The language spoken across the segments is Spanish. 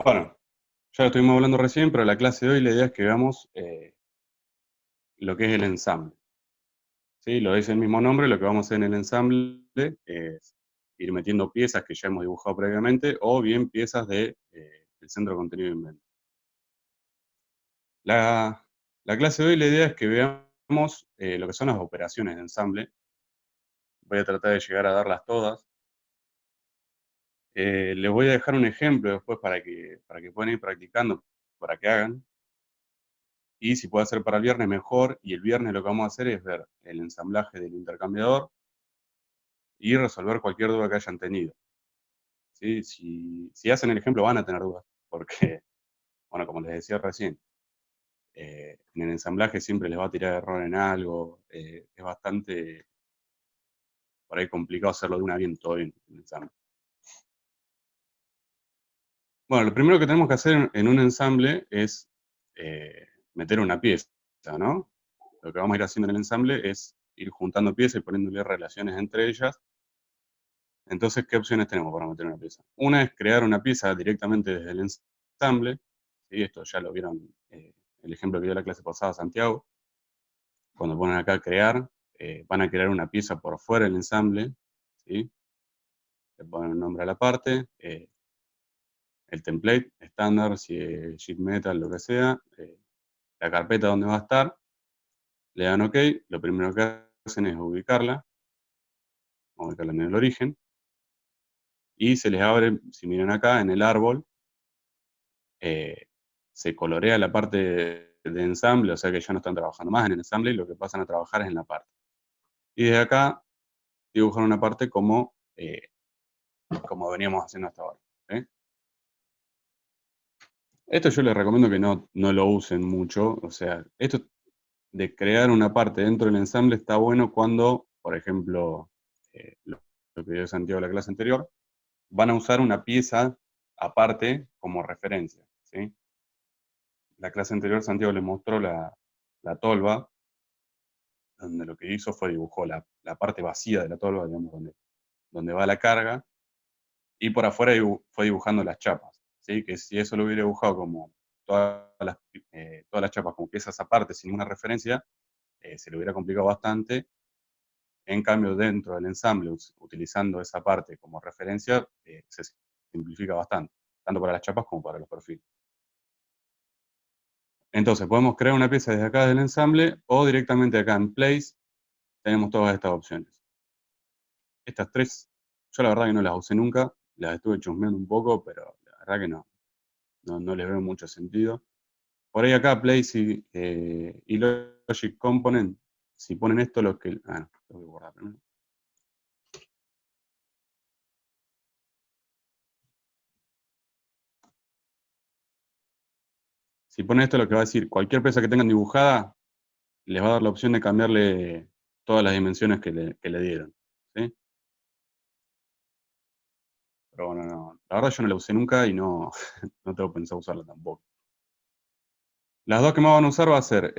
Bueno, ya lo estuvimos hablando recién, pero la clase de hoy la idea es que veamos lo que es el ensamble. ¿Sí? Lo dice el mismo nombre, lo que vamos a hacer en el ensamble es ir metiendo piezas que ya hemos dibujado previamente o bien piezas del centro de contenido de invento. La clase de hoy la idea es que veamos lo que son las operaciones de ensamble. Voy a tratar de llegar a darlas todas. Les voy a dejar un ejemplo después para que puedan ir practicando, para que hagan. Y si puede ser para el viernes, mejor. Y el viernes lo que vamos a hacer es ver el ensamblaje del intercambiador y resolver cualquier duda que hayan tenido. ¿Sí? Si hacen el ejemplo van a tener dudas, porque, bueno, como les decía recién, en el ensamblaje siempre les va a tirar error en algo. Es bastante, por ahí, complicado hacerlo de una bien, todo bien, en el ensamble. Bueno, lo primero que tenemos que hacer en un ensamble es meter una pieza, ¿no? Lo que vamos a ir haciendo en el ensamble es ir juntando piezas y poniéndole relaciones entre ellas. Entonces, ¿qué opciones tenemos para meter una pieza? Una es crear una pieza directamente desde el ensamble. ¿Sí? Esto ya lo vieron, el ejemplo que dio la clase pasada, Santiago. Cuando ponen acá crear, van a crear una pieza por fuera del ensamble. ¿Sí? Le ponen un nombre a la parte, el template estándar, si es sheet metal, lo que sea, la carpeta donde va a estar, le dan OK. Lo primero que hacen es ubicarla en el origen, y se les abre, si miran acá, en el árbol, se colorea la parte de ensamble, o sea que ya no están trabajando más en el ensamble, y lo que pasan a trabajar es en la parte. Y desde acá dibujan una parte como veníamos haciendo hasta ahora. ¿Sí? Esto yo les recomiendo que no lo usen mucho, o sea, esto de crear una parte dentro del ensamble está bueno cuando, por ejemplo, lo que dio Santiago en la clase anterior, van a usar una pieza aparte como referencia. ¿Sí? La clase anterior Santiago les mostró la tolva, donde lo que hizo fue dibujó la parte vacía de la tolva, digamos, donde va la carga, y por afuera fue dibujando las chapas. ¿Sí? Que si eso lo hubiera dibujado como todas las chapas como piezas aparte, sin ninguna referencia, se le hubiera complicado bastante. En cambio, dentro del ensamble, utilizando esa parte como referencia, se simplifica bastante, tanto para las chapas como para los perfiles. Entonces, podemos crear una pieza desde acá del ensamble, o directamente acá en Place tenemos todas estas opciones. Estas tres, yo la verdad que no las usé nunca, las estuve chusmeando un poco, pero la verdad que no les veo mucho sentido. Por ahí acá, Place y Logic Component, si ponen esto, lo que... no, tengo que guardar primero. Si ponen esto, lo que va a decir, cualquier pieza que tengan dibujada, les va a dar la opción de cambiarle todas las dimensiones que le dieron. ¿Sí? Pero bueno, no, la verdad yo no la usé nunca y no tengo pensado usarla tampoco. Las dos que más van a usar va a ser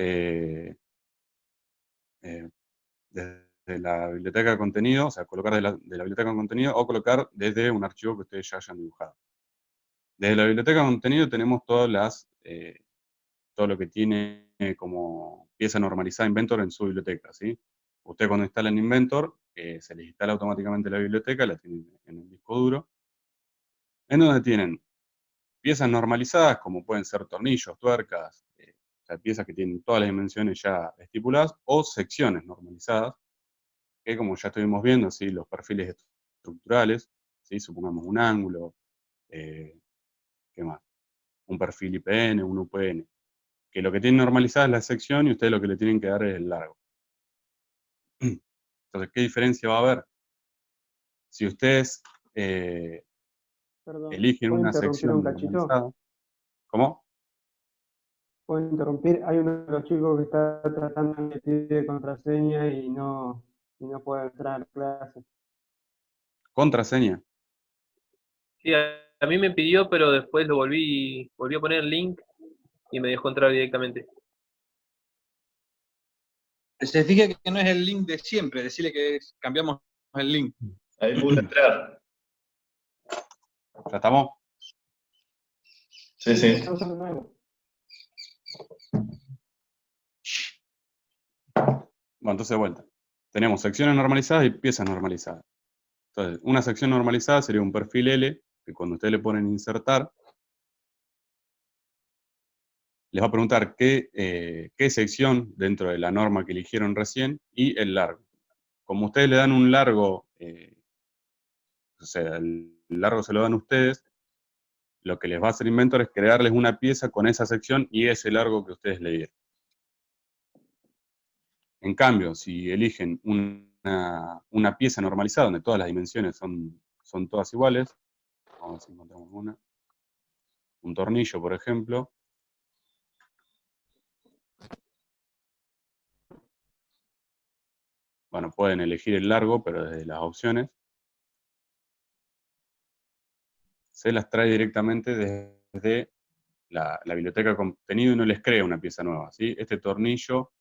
desde la biblioteca de contenido, o sea, colocar de la biblioteca de contenido, o colocar desde un archivo que ustedes ya hayan dibujado. Desde la biblioteca de contenido tenemos todo lo que tiene como pieza normalizada Inventor en su biblioteca. ¿Sí? Usted cuando instala Inventor, se les instala automáticamente la biblioteca, la tienen en el disco duro, en donde tienen piezas normalizadas, como pueden ser tornillos, tuercas, o sea, piezas que tienen todas las dimensiones ya estipuladas, o secciones normalizadas, que como ya estuvimos viendo, ¿sí? Los perfiles estructurales, ¿sí? Supongamos un ángulo, ¿qué más? Un perfil IPN, un UPN, que lo que tienen normalizada es la sección y ustedes lo que le tienen que dar es el largo. Entonces, ¿qué diferencia va a haber? Si ustedes Perdón, eligen ¿puedo una interrumpir un sección cachito? normalizada, ¿cómo? ¿Puedo interrumpir? Hay uno de los chicos que está tratando de pedir contraseña y no puede entrar a la clase. Contraseña. Sí, a mí me pidió, pero después volví a poner el link y me dejó entrar directamente. Se fija que no es el link de siempre, decirle que cambiamos el link. Ahí pude entrar. ¿Ya estamos? Sí, sí. No son nuevos. Bueno, entonces de vuelta. Tenemos secciones normalizadas y piezas normalizadas. Entonces, una sección normalizada sería un perfil L, que cuando ustedes le ponen insertar, les va a preguntar qué sección dentro de la norma que eligieron recién y el largo. Como ustedes le dan un largo, o sea, el largo se lo dan ustedes, lo que les va a hacer Inventor es crearles una pieza con esa sección y ese largo que ustedes le dieron. En cambio, si eligen una pieza normalizada donde todas las dimensiones son todas iguales, vamos a ver si encontramos una, un tornillo, por ejemplo, bueno, pueden elegir el largo, pero desde las opciones, se las trae directamente desde la biblioteca de contenido y no les crea una pieza nueva, ¿sí? Este tornillo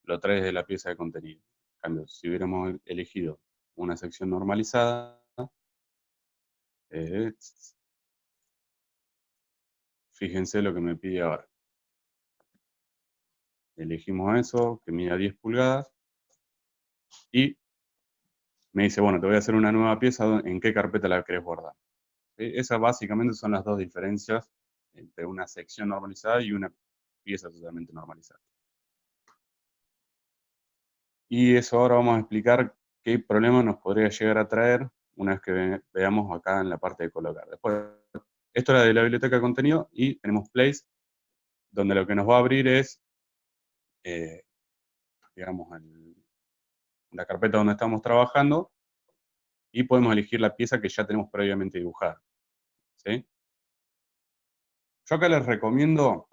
lo trae desde la pieza de contenido. En cambio, si hubiéramos elegido una sección normalizada, eh, fíjense lo que me pide ahora. Elegimos eso, que mida 10 pulgadas, y me dice, bueno, te voy a hacer una nueva pieza, ¿en qué carpeta la querés guardar? ¿Sí? Esas básicamente son las dos diferencias entre una sección normalizada y una pieza totalmente normalizada. Y eso ahora vamos a explicar qué problema nos podría llegar a traer una vez que veamos acá en la parte de colocar. Después, esto era de la biblioteca de contenido y tenemos place, donde lo que nos va a abrir es, digamos, la carpeta donde estamos trabajando y podemos elegir la pieza que ya tenemos previamente dibujada. ¿Sí? Yo acá les recomiendo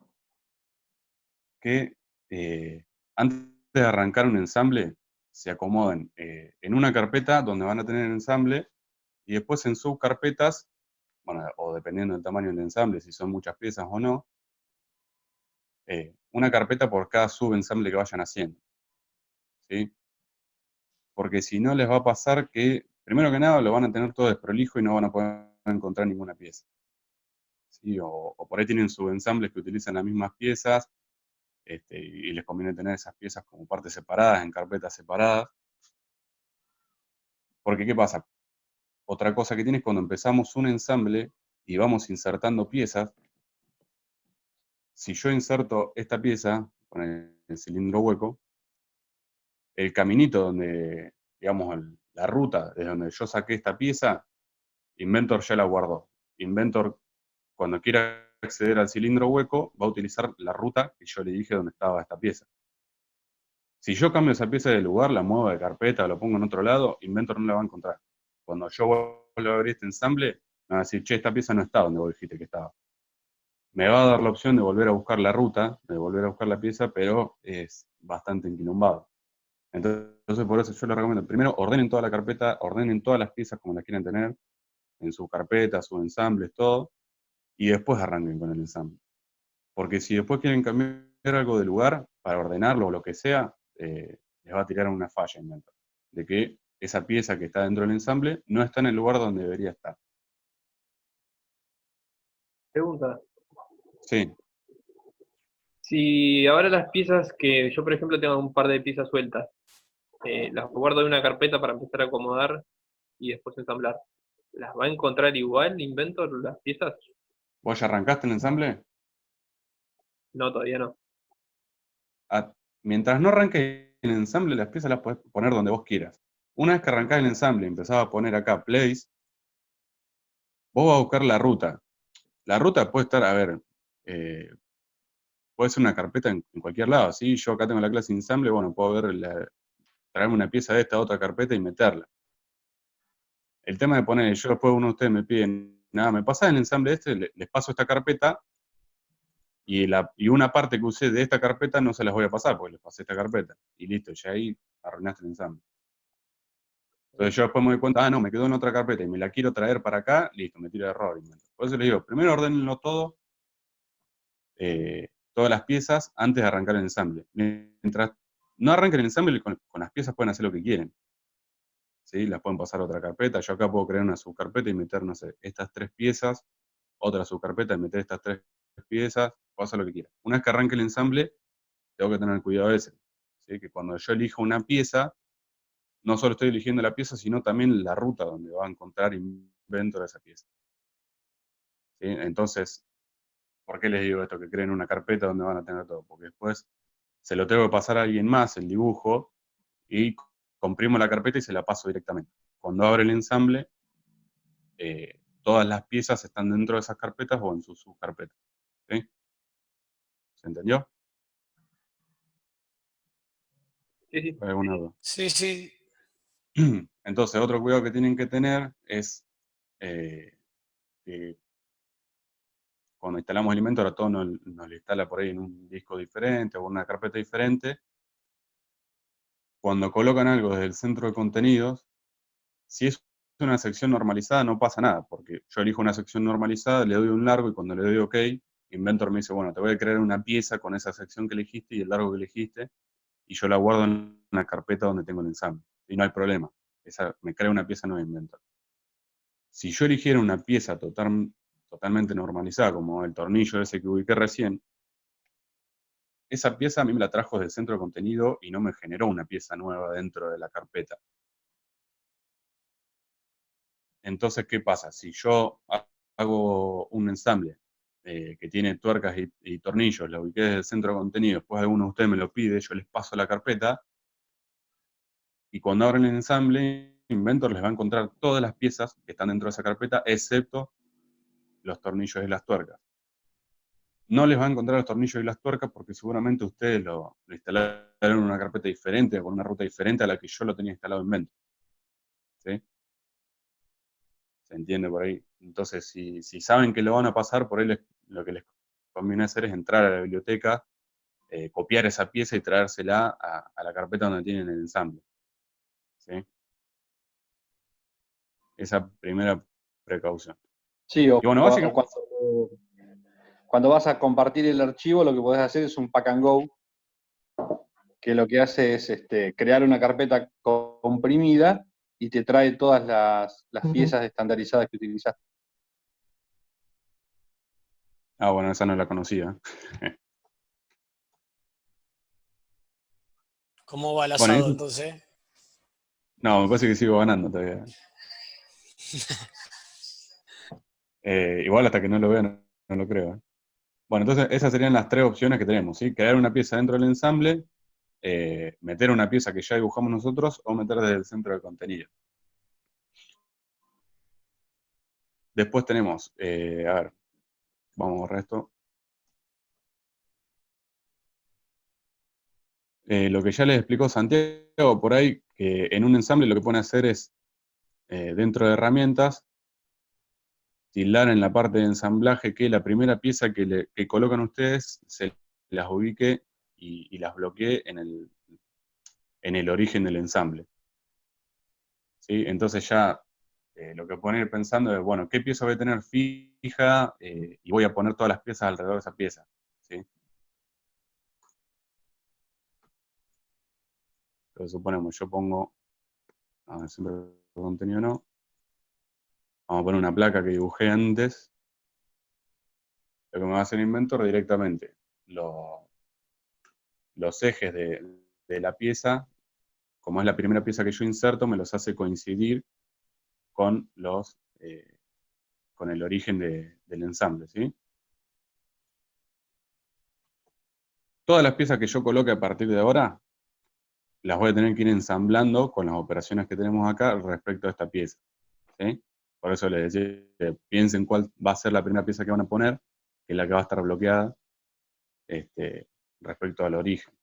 que antes de arrancar un ensamble se acomoden en una carpeta donde van a tener el ensamble y después en subcarpetas, bueno, o dependiendo del tamaño del ensamble, si son muchas piezas o no, una carpeta por cada subensamble que vayan haciendo. ¿Sí? Porque si no les va a pasar que, primero que nada, lo van a tener todo desprolijo y no van a poder encontrar ninguna pieza. ¿Sí? O por ahí tienen subensambles que utilizan las mismas piezas, y les conviene tener esas piezas como partes separadas, en carpetas separadas. Porque, ¿qué pasa? Otra cosa que tiene es cuando empezamos un ensamble y vamos insertando piezas, si yo inserto esta pieza con el cilindro hueco, el caminito donde, digamos, la ruta desde donde yo saqué esta pieza, Inventor ya la guardó. Inventor, cuando quiera acceder al cilindro hueco, va a utilizar la ruta que yo le dije donde estaba esta pieza. Si yo cambio esa pieza de lugar, la muevo de carpeta, la pongo en otro lado, Inventor no la va a encontrar. Cuando yo vuelvo a abrir este ensamble, me va a decir, che, esta pieza no está donde vos dijiste que estaba. Me va a dar la opción de volver a buscar la ruta, de volver a buscar la pieza, pero es bastante enquilombado. Entonces, por eso yo les recomiendo, primero, ordenen toda la carpeta, ordenen todas las piezas como las quieran tener, en sus carpetas, sus ensambles, todo, y después arranquen con el ensamble. Porque si después quieren cambiar algo de lugar, para ordenarlo o lo que sea, les va a tirar una falla Inventor, de que esa pieza que está dentro del ensamble no está en el lugar donde debería estar. Pregunta. Sí, Si ahora las piezas que yo, por ejemplo, tengo un par de piezas sueltas, las guardo en una carpeta para empezar a acomodar y después ensamblar, ¿las va a encontrar igual Inventor las piezas? ¿vos ya arrancaste el ensamble? No, todavía no. Mientras no arranques el ensamble, las piezas las podés poner donde vos quieras. Una vez que arrancás el ensamble y empezás a poner acá place, vos vas a buscar la ruta. La ruta puede estar, a ver, puede ser una carpeta en cualquier lado. ¿Sí? Yo acá tengo la clase ensamble, bueno, puedo ver, traerme una pieza de esta otra carpeta y meterla. El tema de poner, yo después uno de ustedes me piden, nada, me pasa el ensamble este, les paso esta carpeta y una parte que usé de esta carpeta no se las voy a pasar porque les pasé esta carpeta. Y listo, ya ahí arruinaste el ensamble. Entonces yo después me doy cuenta, no, me quedó en otra carpeta y me la quiero traer para acá, listo, me tiro de error. Por eso les digo, primero ordénenlo todo, todas las piezas, antes de arrancar el ensamble. Mientras no arranquen el ensamble, con las piezas pueden hacer lo que quieren. ¿Sí? Las pueden pasar a otra carpeta. Yo acá puedo crear una subcarpeta y meter, no sé, estas 3 piezas otra subcarpeta y meter estas 3 piezas, o hacer lo que quieras. Una vez que arranque el ensamble, tengo que tener cuidado ese, ¿sí? Que cuando yo elijo una pieza, no solo estoy eligiendo la pieza, sino también la ruta donde va a encontrar Inventor esa pieza. ¿Sí? Entonces, ¿por qué les digo esto? Que creen una carpeta donde van a tener todo, porque después se lo tengo que pasar a alguien más, el dibujo, y comprimo la carpeta y se la paso directamente. Cuando abre el ensamble, todas las piezas están dentro de esas carpetas o en sus subcarpetas. ¿Sí? ¿Se entendió? Sí, sí. ¿Hay alguna duda? Sí, sí. Entonces, otro cuidado que tienen que tener es que cuando instalamos el Inventor a todos nos lo instala por ahí en un disco diferente o una carpeta diferente. Cuando colocan algo desde el centro de contenidos, si es una sección normalizada no pasa nada, porque yo elijo una sección normalizada, le doy un largo y cuando le doy OK, Inventor me dice, bueno, te voy a crear una pieza con esa sección que elegiste y el largo que elegiste, y yo la guardo en una carpeta donde tengo el ensamble. Y no hay problema. Me crea una pieza nueva Inventor. Si yo eligiera una pieza totalmente normalizada, como el tornillo ese que ubiqué recién, esa pieza a mí me la trajo del centro de contenido y no me generó una pieza nueva dentro de la carpeta. Entonces, ¿qué pasa? Si yo hago un ensamble que tiene tuercas y tornillos, la ubiqué desde el centro de contenido, después alguno de ustedes me lo pide, yo les paso la carpeta, y cuando abren el ensamble, Inventor les va a encontrar todas las piezas que están dentro de esa carpeta, excepto los tornillos y las tuercas. No les va a encontrar los tornillos y las tuercas porque seguramente ustedes lo instalaron en una carpeta diferente, con una ruta diferente a la que yo lo tenía instalado en Inventor. ¿Sí? ¿Se entiende por ahí? Entonces, si saben que lo van a pasar, por ahí lo que les conviene hacer es entrar a la biblioteca, copiar esa pieza y traérsela a la carpeta donde tienen el ensamble. ¿Sí? Esa primera precaución. Sí, o, Y bueno, o básicamente... cuando vas a compartir el archivo, lo que podés hacer es un pack and go, que lo que hace es crear una carpeta comprimida y te trae todas las piezas estandarizadas que utilizaste. Ah, bueno, esa no la conocía. ¿Cómo va el Bueno, asado entonces? no, me parece que sigo ganando todavía. Igual hasta que no lo vean, no lo creo. Bueno, entonces esas serían las 3 opciones que tenemos, ¿sí? Crear una pieza dentro del ensamble, meter una pieza que ya dibujamos nosotros o meter desde el centro de contenido. Después tenemos, a ver, vamos a borrar esto. Lo que ya les explicó Santiago por ahí, que en un ensamble lo que pueden hacer es, dentro de herramientas, tildar en la parte de ensamblaje que la primera pieza que colocan ustedes se las ubique y las bloquee en el origen del ensamble. ¿Sí? Entonces ya lo que pueden ir pensando es, bueno, ¿qué pieza voy a tener fija? Y voy a poner todas las piezas alrededor de esa pieza. ¿Sí? Entonces suponemos, yo pongo, a ver, siempre contenido no, vamos a poner una placa que dibujé antes. Lo que me va a hacer Inventor directamente, los ejes de la pieza, como es la primera pieza que yo inserto, me los hace coincidir con con el origen del ensamble, ¿sí? Todas las piezas que yo coloque a partir de ahora, las voy a tener que ir ensamblando con las operaciones que tenemos acá respecto a esta pieza, ¿sí? Por eso les decía que piensen cuál va a ser la primera pieza que van a poner, que es la que va a estar bloqueada respecto al origen.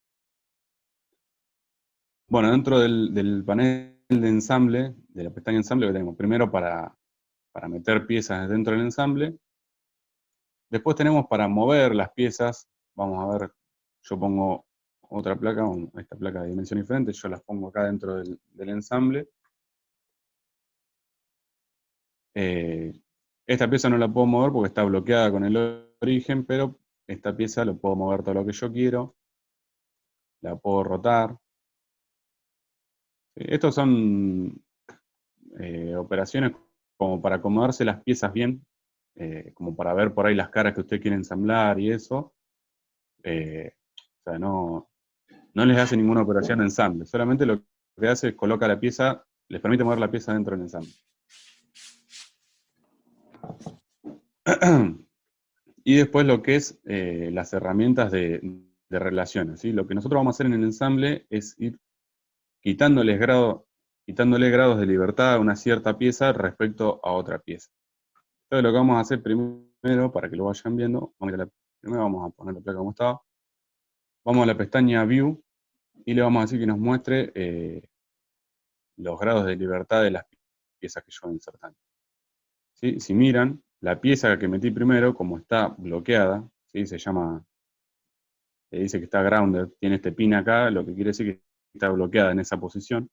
Bueno, dentro del panel de ensamble, de la pestaña ensamble, que tenemos primero para meter piezas dentro del ensamble. Después tenemos para mover las piezas. Vamos a ver, yo pongo otra placa, esta placa de dimensión diferente, yo las pongo acá dentro del ensamble. Esta pieza no la puedo mover porque está bloqueada con el origen, pero esta pieza lo puedo mover todo lo que yo quiero. La puedo rotar. Estos son operaciones como para acomodarse las piezas bien como para ver por ahí las caras que usted quiere ensamblar y eso. O sea, no les hace ninguna operación de ensamble, solamente lo que hace es coloca la pieza, les permite mover la pieza dentro del ensamble. Y después lo que es las herramientas de relaciones, ¿sí? Lo que nosotros vamos a hacer en el ensamble es ir quitándole grados de libertad a una cierta pieza respecto a otra pieza. Entonces lo que vamos a hacer primero, para que lo vayan viendo, primero vamos a poner la placa como estaba. Vamos a la pestaña View y le vamos a decir que nos muestre los grados de libertad de las piezas que yo voy insertando. ¿Sí? Si miran, la pieza que metí primero, como está bloqueada, ¿sí? Se llama, dice que está grounded, tiene este pin acá, lo que quiere decir que está bloqueada en esa posición.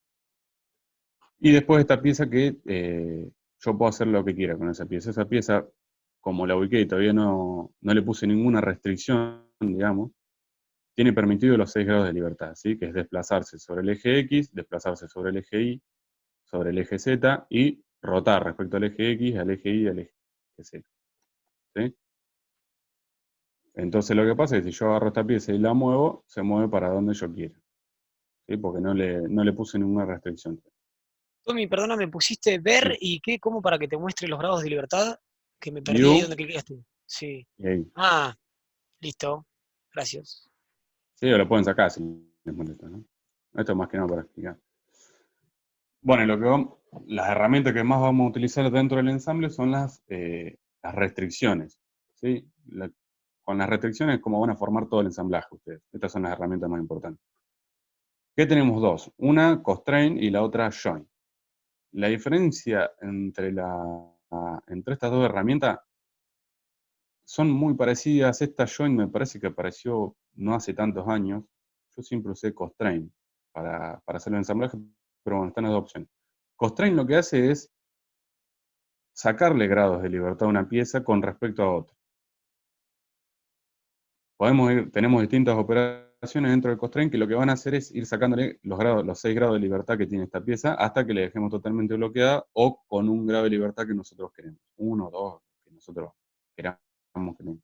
Y después esta pieza que yo puedo hacer lo que quiera con esa pieza. Esa pieza, como la ubiqué y todavía no le puse ninguna restricción, digamos, tiene permitido los 6 grados de libertad, ¿sí? Que es desplazarse sobre el eje X, desplazarse sobre el eje Y, sobre el eje Z y rotar respecto al eje X, al eje Y, al eje Z. ¿Sí? Entonces lo que pasa es que si yo agarro esta pieza y la muevo, se mueve para donde yo quiera. ¿Sí? Porque no le puse ninguna restricción. Tommy, perdona, me pusiste ver Sí. y qué, ¿cómo para que te muestre los grados de libertad? Que me perdí View, ahí donde clicas tú. Sí. y ahí. Ah, listo. Gracias. Sí, o lo pueden sacar si les molesta, ¿no? Esto es más que nada para explicar. Bueno, las herramientas que más vamos a utilizar dentro del ensamble son las restricciones. ¿Sí? Con las restricciones es como van a formar todo el ensamblaje ustedes. Estas son las herramientas más importantes. ¿Qué tenemos dos? Una constraint y la otra join. La diferencia entre estas dos herramientas son muy parecidas. Esta join me parece que apareció no hace tantos años. Yo siempre usé constraint para hacer el ensamblaje, pero bueno, están las dos opciones. Constraint lo que hace es sacarle grados de libertad a una pieza con respecto a otra. Tenemos distintas operaciones dentro del constraint que lo que van a hacer es ir sacándole los 6 grados de libertad que tiene esta pieza hasta que le dejemos totalmente bloqueada o con un grado de libertad que nosotros queremos. 1 o 2 que nosotros queramos que tenga.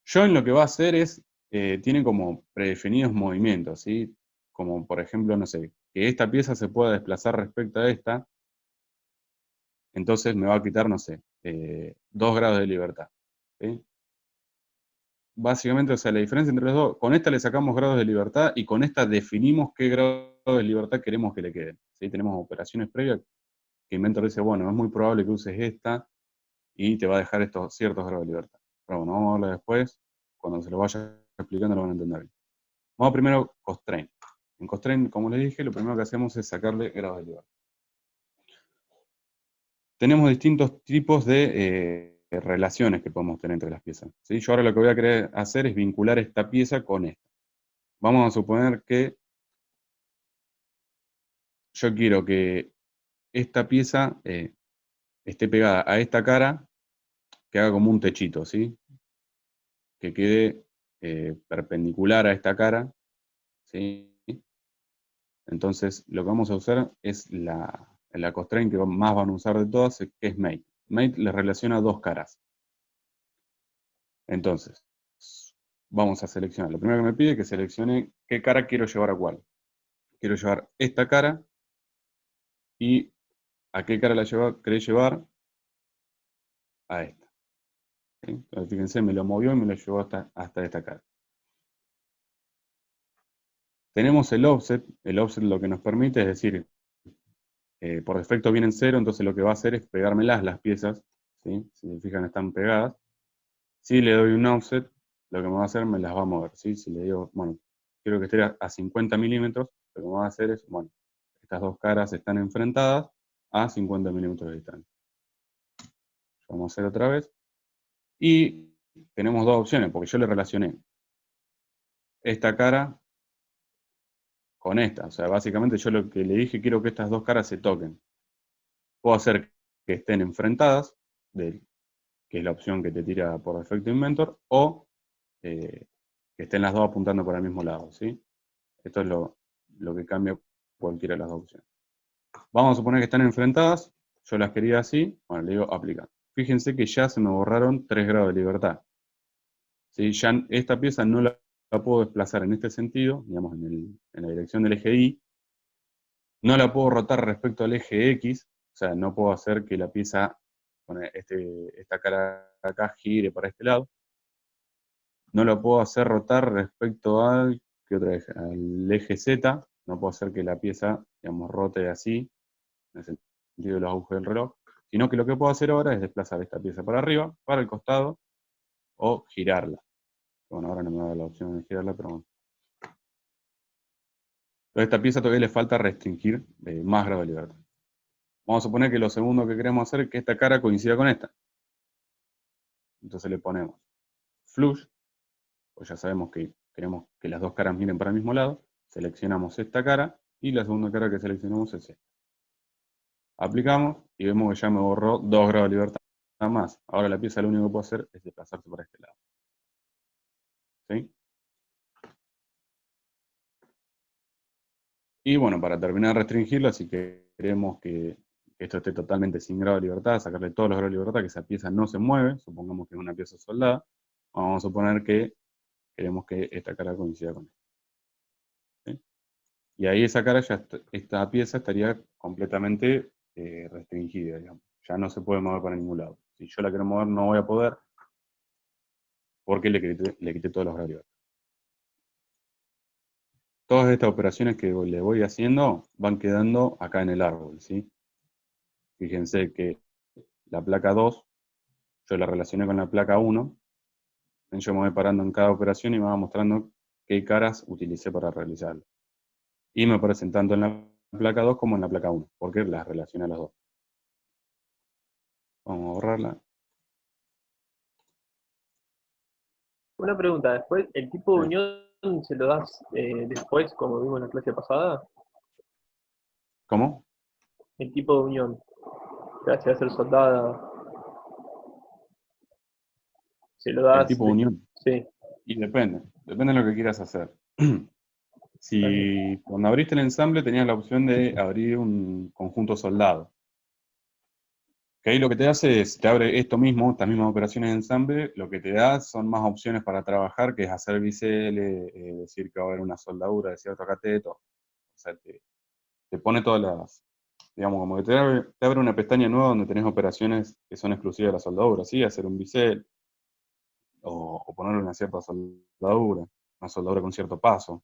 Join lo que va a hacer es, tiene como predefinidos movimientos, ¿sí? Como por ejemplo, no sé, que esta pieza se pueda desplazar respecto a esta, entonces me va a quitar, no sé, 2 grados de libertad. ¿Sí? Básicamente, o sea, la diferencia entre los dos, con esta le sacamos grados de libertad y con esta definimos qué grado de libertad queremos que le queden. ¿Sí? Tenemos operaciones previas que Inventor dice, bueno, es muy probable que uses esta y te va a dejar estos ciertos grados de libertad. Pero bueno, vamos a hablar después, cuando se lo vaya explicando lo van a entender bien. Vamos primero constraint. En constraint, como les dije, lo primero que hacemos es sacarle grados de libertad. Tenemos distintos tipos de relaciones que podemos tener entre las piezas. ¿Sí? Yo ahora lo que voy a querer hacer es vincular esta pieza con esta. Vamos a suponer que yo quiero que esta pieza esté pegada a esta cara, que haga como un techito, ¿sí? Que quede perpendicular a esta cara, ¿sí? Entonces, lo que vamos a usar es la constraint que más van a usar de todas, que es mate. Mate le relaciona dos caras. Entonces, vamos a seleccionar. Lo primero que me pide es que seleccione qué cara quiero llevar a cuál. Quiero llevar esta cara y a qué cara la querés llevar a esta. ¿Sí? Entonces, fíjense, me lo movió y me lo llevó hasta esta cara. Tenemos el offset. El offset lo que nos permite es decir, por defecto viene en 0, entonces lo que va a hacer es pegármelas las piezas. ¿Sí? Si se fijan, están pegadas. Si le doy un offset, lo que me va a hacer me las va a mover. ¿Sí? Si le digo, bueno, quiero que esté a 50 milímetros, lo que me va a hacer es, bueno, estas dos caras están enfrentadas a 50 milímetros de distancia. Vamos a hacer otra vez. Y tenemos dos opciones, porque yo le relacioné esta cara con esta. O sea, básicamente yo lo que le dije, quiero que estas dos caras se toquen. Puedo hacer que estén enfrentadas, que es la opción que te tira por defecto Inventor, o que estén las dos apuntando para el mismo lado, ¿sí? Esto es lo que cambia cualquiera de las dos opciones. Vamos a suponer que están enfrentadas, yo las quería así, bueno, le digo aplicar. fíjense que ya se me borraron 3 grados de libertad. ¿Sí? Ya esta pieza no la puedo desplazar en este sentido, digamos en la dirección del eje Y. No la puedo rotar respecto al eje X, o sea, no puedo hacer que la pieza, con esta cara acá, gire para este lado. No la puedo hacer rotar respecto al, ¿qué otra vez? Al eje Z. No puedo hacer que la pieza, digamos, rote así, en el sentido de los agujeros del reloj. Sino que lo que puedo hacer ahora es desplazar esta pieza para arriba, para el costado, o girarla. Bueno, ahora no me da la opción de girarla, pero bueno. Entonces, a esta pieza todavía le falta restringir más grado de libertad. Vamos a suponer que lo segundo que queremos hacer es que esta cara coincida con esta. Entonces le ponemos flush, pues ya sabemos que queremos que las dos caras miren para el mismo lado. Seleccionamos esta cara y la segunda cara que seleccionamos es esta. Aplicamos y vemos que ya me borró 2 grados de libertad más. Ahora la pieza lo único que puedo hacer es desplazarse para este lado. ¿Sí? Y bueno, para terminar de restringirlo, si queremos que esto esté totalmente sin grado de libertad, sacarle todos los grados de libertad, que esa pieza no se mueve, supongamos que es una pieza soldada, vamos a suponer que queremos que esta cara coincida con esta. ¿Sí? Y ahí esa cara, esta pieza estaría completamente restringida, digamos. Ya no se puede mover para ningún lado. Si yo la quiero mover, no voy a poder, porque le quité todos los grados de libertad. Todas estas operaciones que le voy haciendo van quedando acá en el árbol, ¿sí? Fíjense que la placa 2, yo la relacioné con la placa 1, yo me voy parando en cada operación y me va mostrando qué caras utilicé para realizarlo. Y me aparecen tanto en la placa 2 como en la placa 1, porque las relacioné a las dos. Vamos a borrarla. Una pregunta, después, ¿el tipo de Sí. unión se lo das después, como vimos en la clase pasada? ¿Cómo? El tipo de unión, gracias a ser soldada, se lo El das, tipo de unión. sí, Y depende de lo que quieras hacer. está bien. Si cuando abriste el ensamble tenías la opción de abrir un conjunto soldado. Que ahí lo que te hace es, te abre esto mismo, estas mismas operaciones de ensamble, lo que te da son más opciones para trabajar, que es hacer biseles, decir que va a haber una soldadura de cierto cateto. O sea, te pone todas las, digamos, como que te abre una pestaña nueva donde tenés operaciones que son exclusivas de la soldadura, ¿sí? Hacer un bisel, o ponerle una cierta soldadura, una soldadura con cierto paso.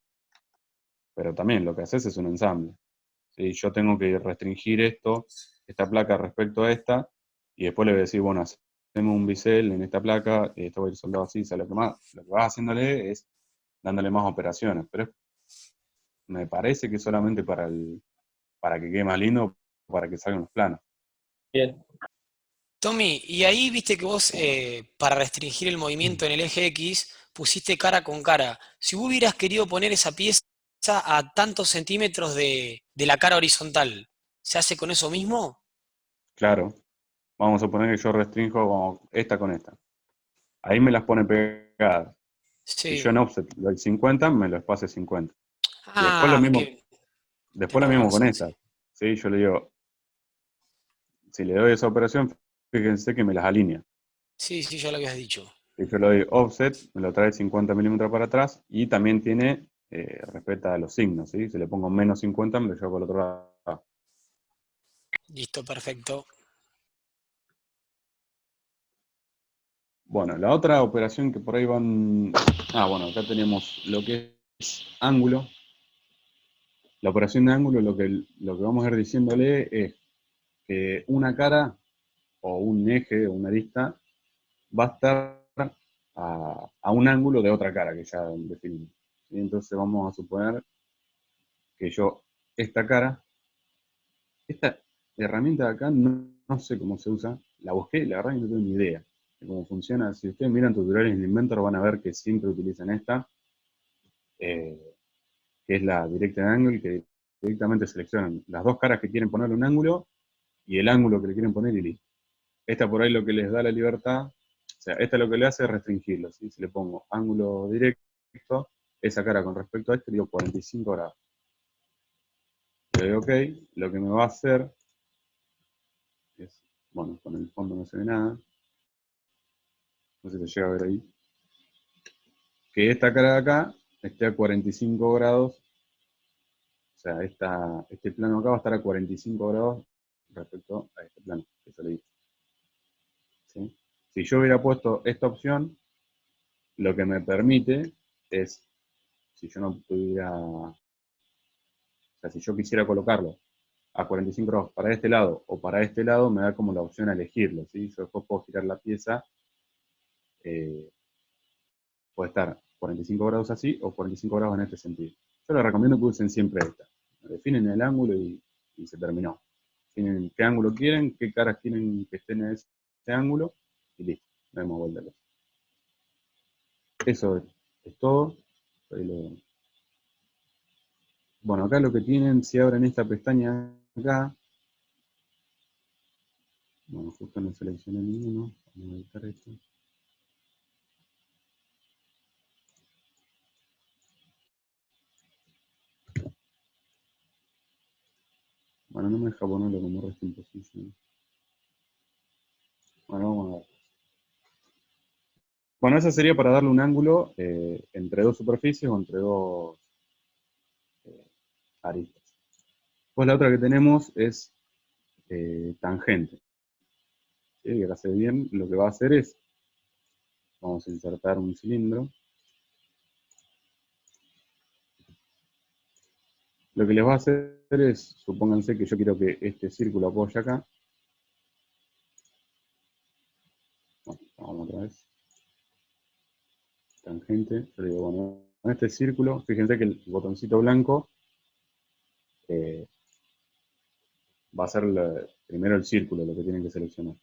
Pero también lo que haces es un ensamble. ¿Sí? Yo tengo que restringir esta placa respecto a esta, y después le voy a decir, bueno, hacemos un bisel en esta placa, esto va a ir soldado así, ¿sabes lo que más? Lo que vas haciéndole es dándole más operaciones, pero me parece que es solamente para que quede más lindo, para que salgan los planos. Bien. Tommy, y ahí viste que vos, para restringir el movimiento en el eje X, pusiste cara con cara. Si vos hubieras querido poner esa pieza a tantos centímetros de la cara horizontal, ¿se hace con eso mismo? Claro, vamos a suponer que yo restringo como esta con esta. Ahí me las pone pegadas. Si yo Sí. en offset le doy 50, me lo espacio 50. Y después Ah, después lo tenés mismo con razón, sí. esta. ¿Sí? Yo le digo, si le doy esa operación, fíjense que me las alinea. Sí, sí, ya lo habías dicho. Si yo le doy offset, me lo trae 50 milímetros para atrás, y también respeta los signos, ¿sí? Si le pongo menos 50, me lo llevo por el otro lado. Listo, perfecto. Bueno, la otra operación que por ahí van... bueno, acá tenemos lo que es ángulo. La operación de ángulo, lo que vamos a ir diciéndole es que una cara, o un eje, o una arista, va a estar a un ángulo de otra cara que ya definimos. ¿Sí? Entonces vamos a suponer que esta cara, esta herramienta de acá no sé cómo se usa, la busqué, la verdad que no tengo ni idea de cómo funciona. Si ustedes miran tutoriales en Inventor van a ver que siempre utilizan esta, que es la Direct Angle, que directamente seleccionan las dos caras que quieren ponerle un ángulo y el ángulo que le quieren poner y listo. Esta por ahí lo que les da la libertad, o sea, esta lo que le hace es restringirlo, ¿sí? Si le pongo ángulo directo, esa cara con respecto a este, digo 45 grados. Le doy OK, lo que me va a hacer es Bueno, con el fondo no se ve nada. No sé si se llega a ver ahí. Que esta cara de acá esté a 45 grados. O sea, este plano acá va a estar a 45 grados respecto a este plano, que se le dice. ¿Sí? Si yo hubiera puesto esta opción, lo que me permite es, si yo no tuviera, o sea, si yo quisiera colocarlo a 45 grados para este lado o para este lado, me da como la opción a elegirlo, ¿sí? Yo después puedo girar la pieza, puede estar 45 grados así o 45 grados en este sentido. Yo les recomiendo que usen siempre esta. Definen el ángulo y se terminó. Definen qué ángulo quieren, qué caras quieren que estén en ese ángulo y listo. No hemos vuelto a ver. Eso es todo. Bueno, acá lo que tienen, si abren esta pestaña acá, bueno, justo no seleccioné ninguno, vamos a editar esto. Bueno, no me deja ponerlo como resting position. Bueno, vamos a ver. Bueno, esa sería para darle un ángulo entre dos superficies o entre dos aristas. Pues la otra que tenemos es tangente. ¿Sí? Y ahora se ve bien, lo que va a hacer es, vamos a insertar un cilindro. Lo que les va a hacer es, supónganse que yo quiero que este círculo apoye acá. Bueno, vamos otra vez. Tangente, yo le digo, bueno, con este círculo, fíjense que el botoncito blanco va a ser primero el círculo lo que tienen que seleccionar.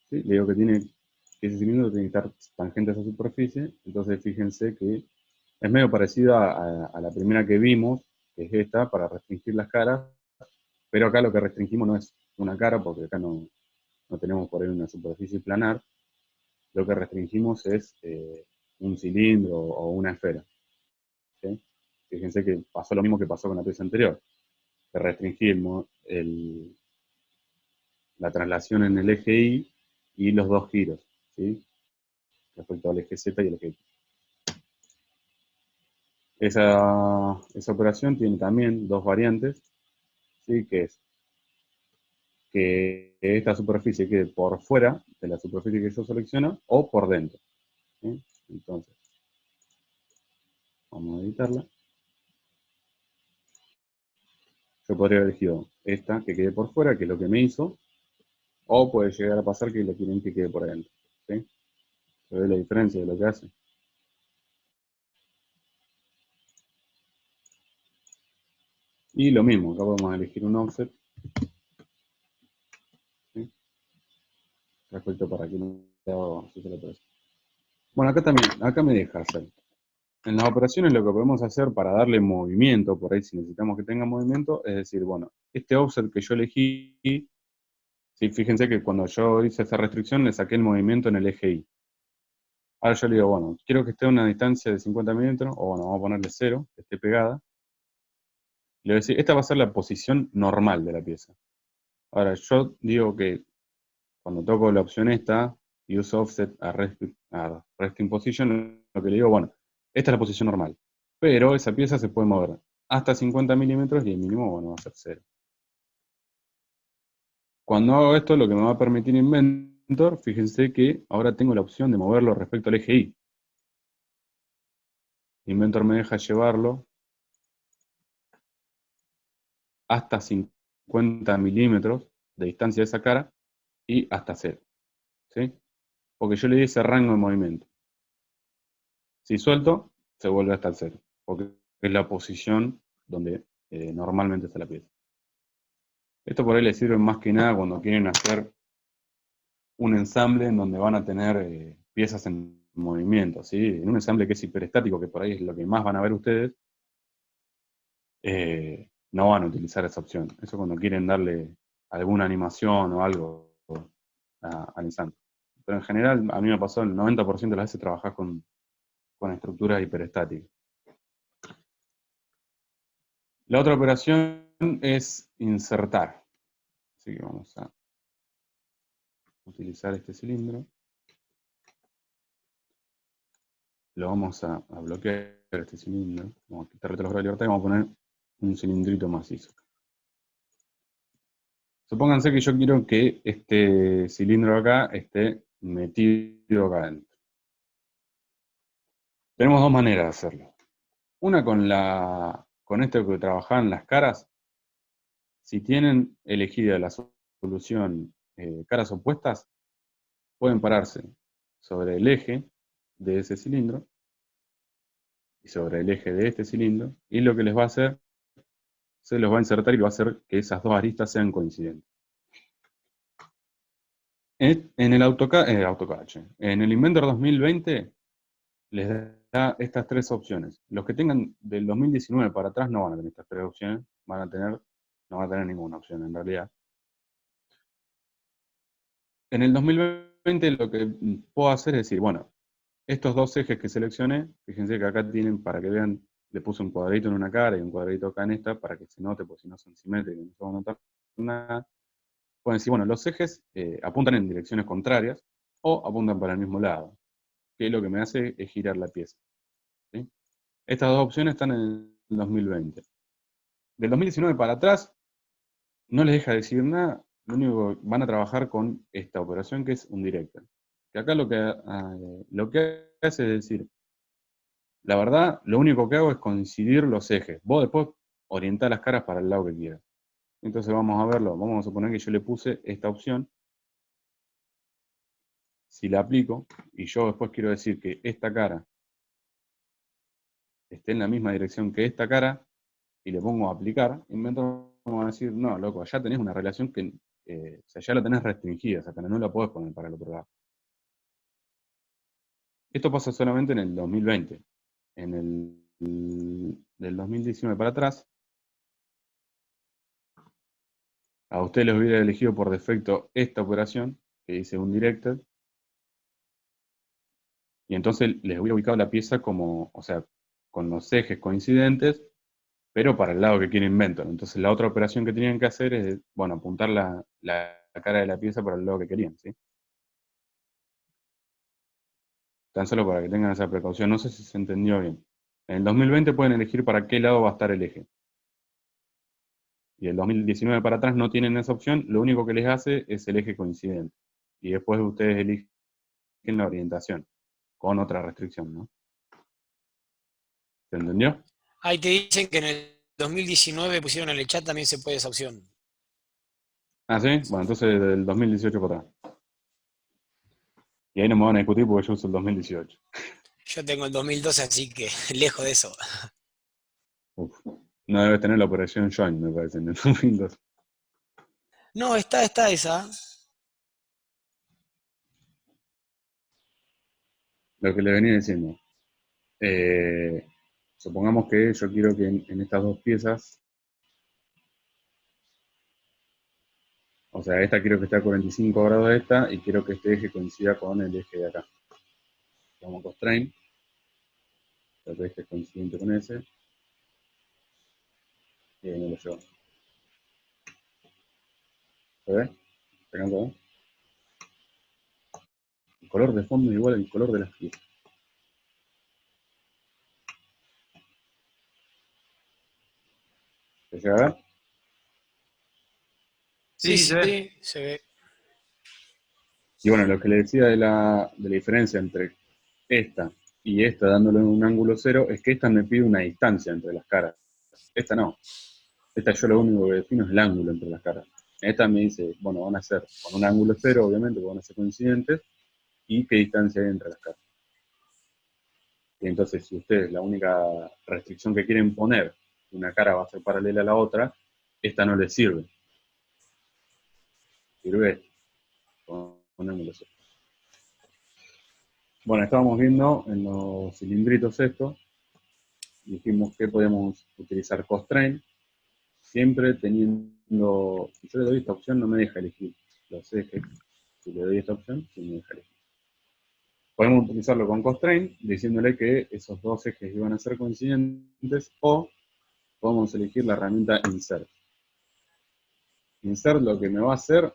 ¿Sí? Le digo que ese cilindro tiene que estar tangente a esa superficie, entonces fíjense que es medio parecido a la primera que vimos, que es esta, para restringir las caras, pero acá lo que restringimos no es una cara, porque acá no tenemos por ahí una superficie planar, lo que restringimos es un cilindro o una esfera. ¿Sí? Fíjense que pasó lo mismo que pasó con la pieza anterior, que restringimos la traslación en el eje Y y los dos giros, ¿sí? Respecto al eje Z y el eje X. Esa operación tiene también dos variantes, ¿sí? Que es que esta superficie quede por fuera de la superficie que yo selecciono o por dentro. ¿Sí? Entonces, vamos a editarla. Yo podría haber elegido esta que quede por fuera, que es lo que me hizo, o puede llegar a pasar que lo quieren que quede por adentro. ¿Sí? ¿Se ve la diferencia de lo que hace? Y lo mismo, acá podemos elegir un offset. ¿Sí? Respecto para que no se lo parezca. Bueno, acá también, acá me deja hacer. En las operaciones lo que podemos hacer para darle movimiento, por ahí si necesitamos que tenga movimiento, es decir, bueno, este offset que yo elegí, sí, fíjense que cuando yo hice esa restricción le saqué el movimiento en el eje Y. Ahora yo le digo, bueno, quiero que esté a una distancia de 50 milímetros, o bueno, vamos a ponerle 0, que esté pegada. Le voy a decir, esta va a ser la posición normal de la pieza. Ahora, yo digo que cuando toco la opción esta, use offset a resting position, lo que le digo, bueno, esta es la posición normal. Pero esa pieza se puede mover hasta 50 milímetros y el mínimo, bueno, va a ser 0. Cuando hago esto, lo que me va a permitir Inventor, fíjense que ahora tengo la opción de moverlo respecto al eje Y. Inventor me deja llevarlo hasta 50 milímetros de distancia de esa cara y hasta 0. ¿Sí? Porque yo le di ese rango de movimiento. Si suelto, se vuelve hasta el 0, porque es la posición donde normalmente está la pieza. Esto por ahí les sirve más que nada cuando quieren hacer un ensamble en donde van a tener piezas en movimiento, ¿sí? En un ensamble que es hiperestático, que por ahí es lo que más van a ver ustedes, no van a utilizar esa opción. Eso cuando quieren darle alguna animación o algo al ensamble. Pero en general, a mí me pasó el 90% de las veces trabajar con estructuras hiperestáticas. La otra operación es insertar. Así que vamos a utilizar este cilindro. Lo vamos a bloquear este cilindro. Vamos a quitarle los grados de libertad y vamos a poner un cilindrito macizo. Supónganse que yo quiero que este cilindro acá esté metido acá adentro. Tenemos dos maneras de hacerlo. Una con esto que trabajaban las caras. Si tienen elegida la solución caras opuestas, pueden pararse sobre el eje de ese cilindro y sobre el eje de este cilindro, y lo que les va a hacer, se los va a insertar y va a hacer que esas dos aristas sean coincidentes. En el AutoCAD, en el Inventor 2020, les da estas tres opciones. Los que tengan del 2019 para atrás no van a tener estas tres opciones, no van a tener ninguna opción en realidad. En el 2020 lo que puedo hacer es decir, bueno, estos dos ejes que seleccioné, fíjense que acá tienen, para que vean, le puse un cuadradito en una cara y un cuadradito acá en esta, para que se note, porque si no son simétricos, no se va a notar nada. Pueden decir, bueno, los ejes apuntan en direcciones contrarias o apuntan para el mismo lado, que lo que me hace es girar la pieza. ¿Sí? Estas dos opciones están en el 2020. Del 2019 para atrás, no les deja decir nada, lo único que van a trabajar con esta operación que es un director. Que acá lo que hace es decir, la verdad, lo único que hago es coincidir los ejes. Vos después orientás las caras para el lado que quieras. Entonces vamos a verlo, vamos a suponer que yo le puse esta opción. Si la aplico, y yo después quiero decir que esta cara esté en la misma dirección que esta cara, y le pongo a aplicar, Inventor va a decir, no, loco, ya tenés una relación que, o sea, ya la tenés restringida, o sea, no la podés poner para el otro lado. Esto pasa solamente en el 2020. Del 2019 para atrás, a ustedes les hubiera elegido por defecto esta operación, que dice un directed, y entonces les hubiera ubicado la pieza como, o sea, con los ejes coincidentes, pero para el lado que quiere Inventor. Entonces la otra operación que tenían que hacer es, bueno, apuntar la cara de la pieza para el lado que querían, ¿sí? Tan solo para que tengan esa precaución. No sé si se entendió bien. En el 2020 pueden elegir para qué lado va a estar el eje. Y el 2019 para atrás no tienen esa opción, lo único que les hace es el eje coincidente. Y después ustedes eligen la orientación, con otra restricción, ¿no? ¿Se entendió? Ahí te dicen que en el 2019 pusieron en el chat también se puede esa opción. Ah, ¿sí? Bueno, entonces del 2018 para atrás. Y ahí no me van a discutir porque yo uso el 2018. Yo tengo el 2012, así que lejos de eso. Uf. No debe tener la operación join, me parece, en el 2012. No, está esa. Lo que le venía diciendo. Supongamos que yo quiero que en estas dos piezas, o sea, esta quiero que esté a 45 grados de esta, y quiero que este eje coincida con el eje de acá. Vamos a constraint. El eje es coincidente con ese. Y ahí me lo llevo. ¿Se ve? ¿Se alcanza a ver? El color de fondo es igual al color de las piezas. ¿Se llega a ver? Sí, se ve. Sí, se ve. Y bueno, lo que le decía de la diferencia entre esta y esta dándole un ángulo cero es que esta me pide una distancia entre las caras. Esta no. Esta yo lo único que defino es el ángulo entre las caras. Esta me dice, bueno, van a ser con un ángulo cero, obviamente, porque van a ser coincidentes, y qué distancia hay entre las caras. Y entonces, si ustedes la única restricción que quieren poner, una cara va a ser paralela a la otra, esta no les sirve. Sirve con un ángulo cero. Bueno, estábamos viendo en los cilindritos estos, dijimos que podemos utilizar constraint, siempre teniendo, si yo le doy esta opción no me deja elegir los ejes, si le doy esta opción sí me deja elegir. Podemos utilizarlo con constraint, diciéndole que esos dos ejes iban a ser coincidentes, o podemos elegir la herramienta insert. insert lo que me va a hacer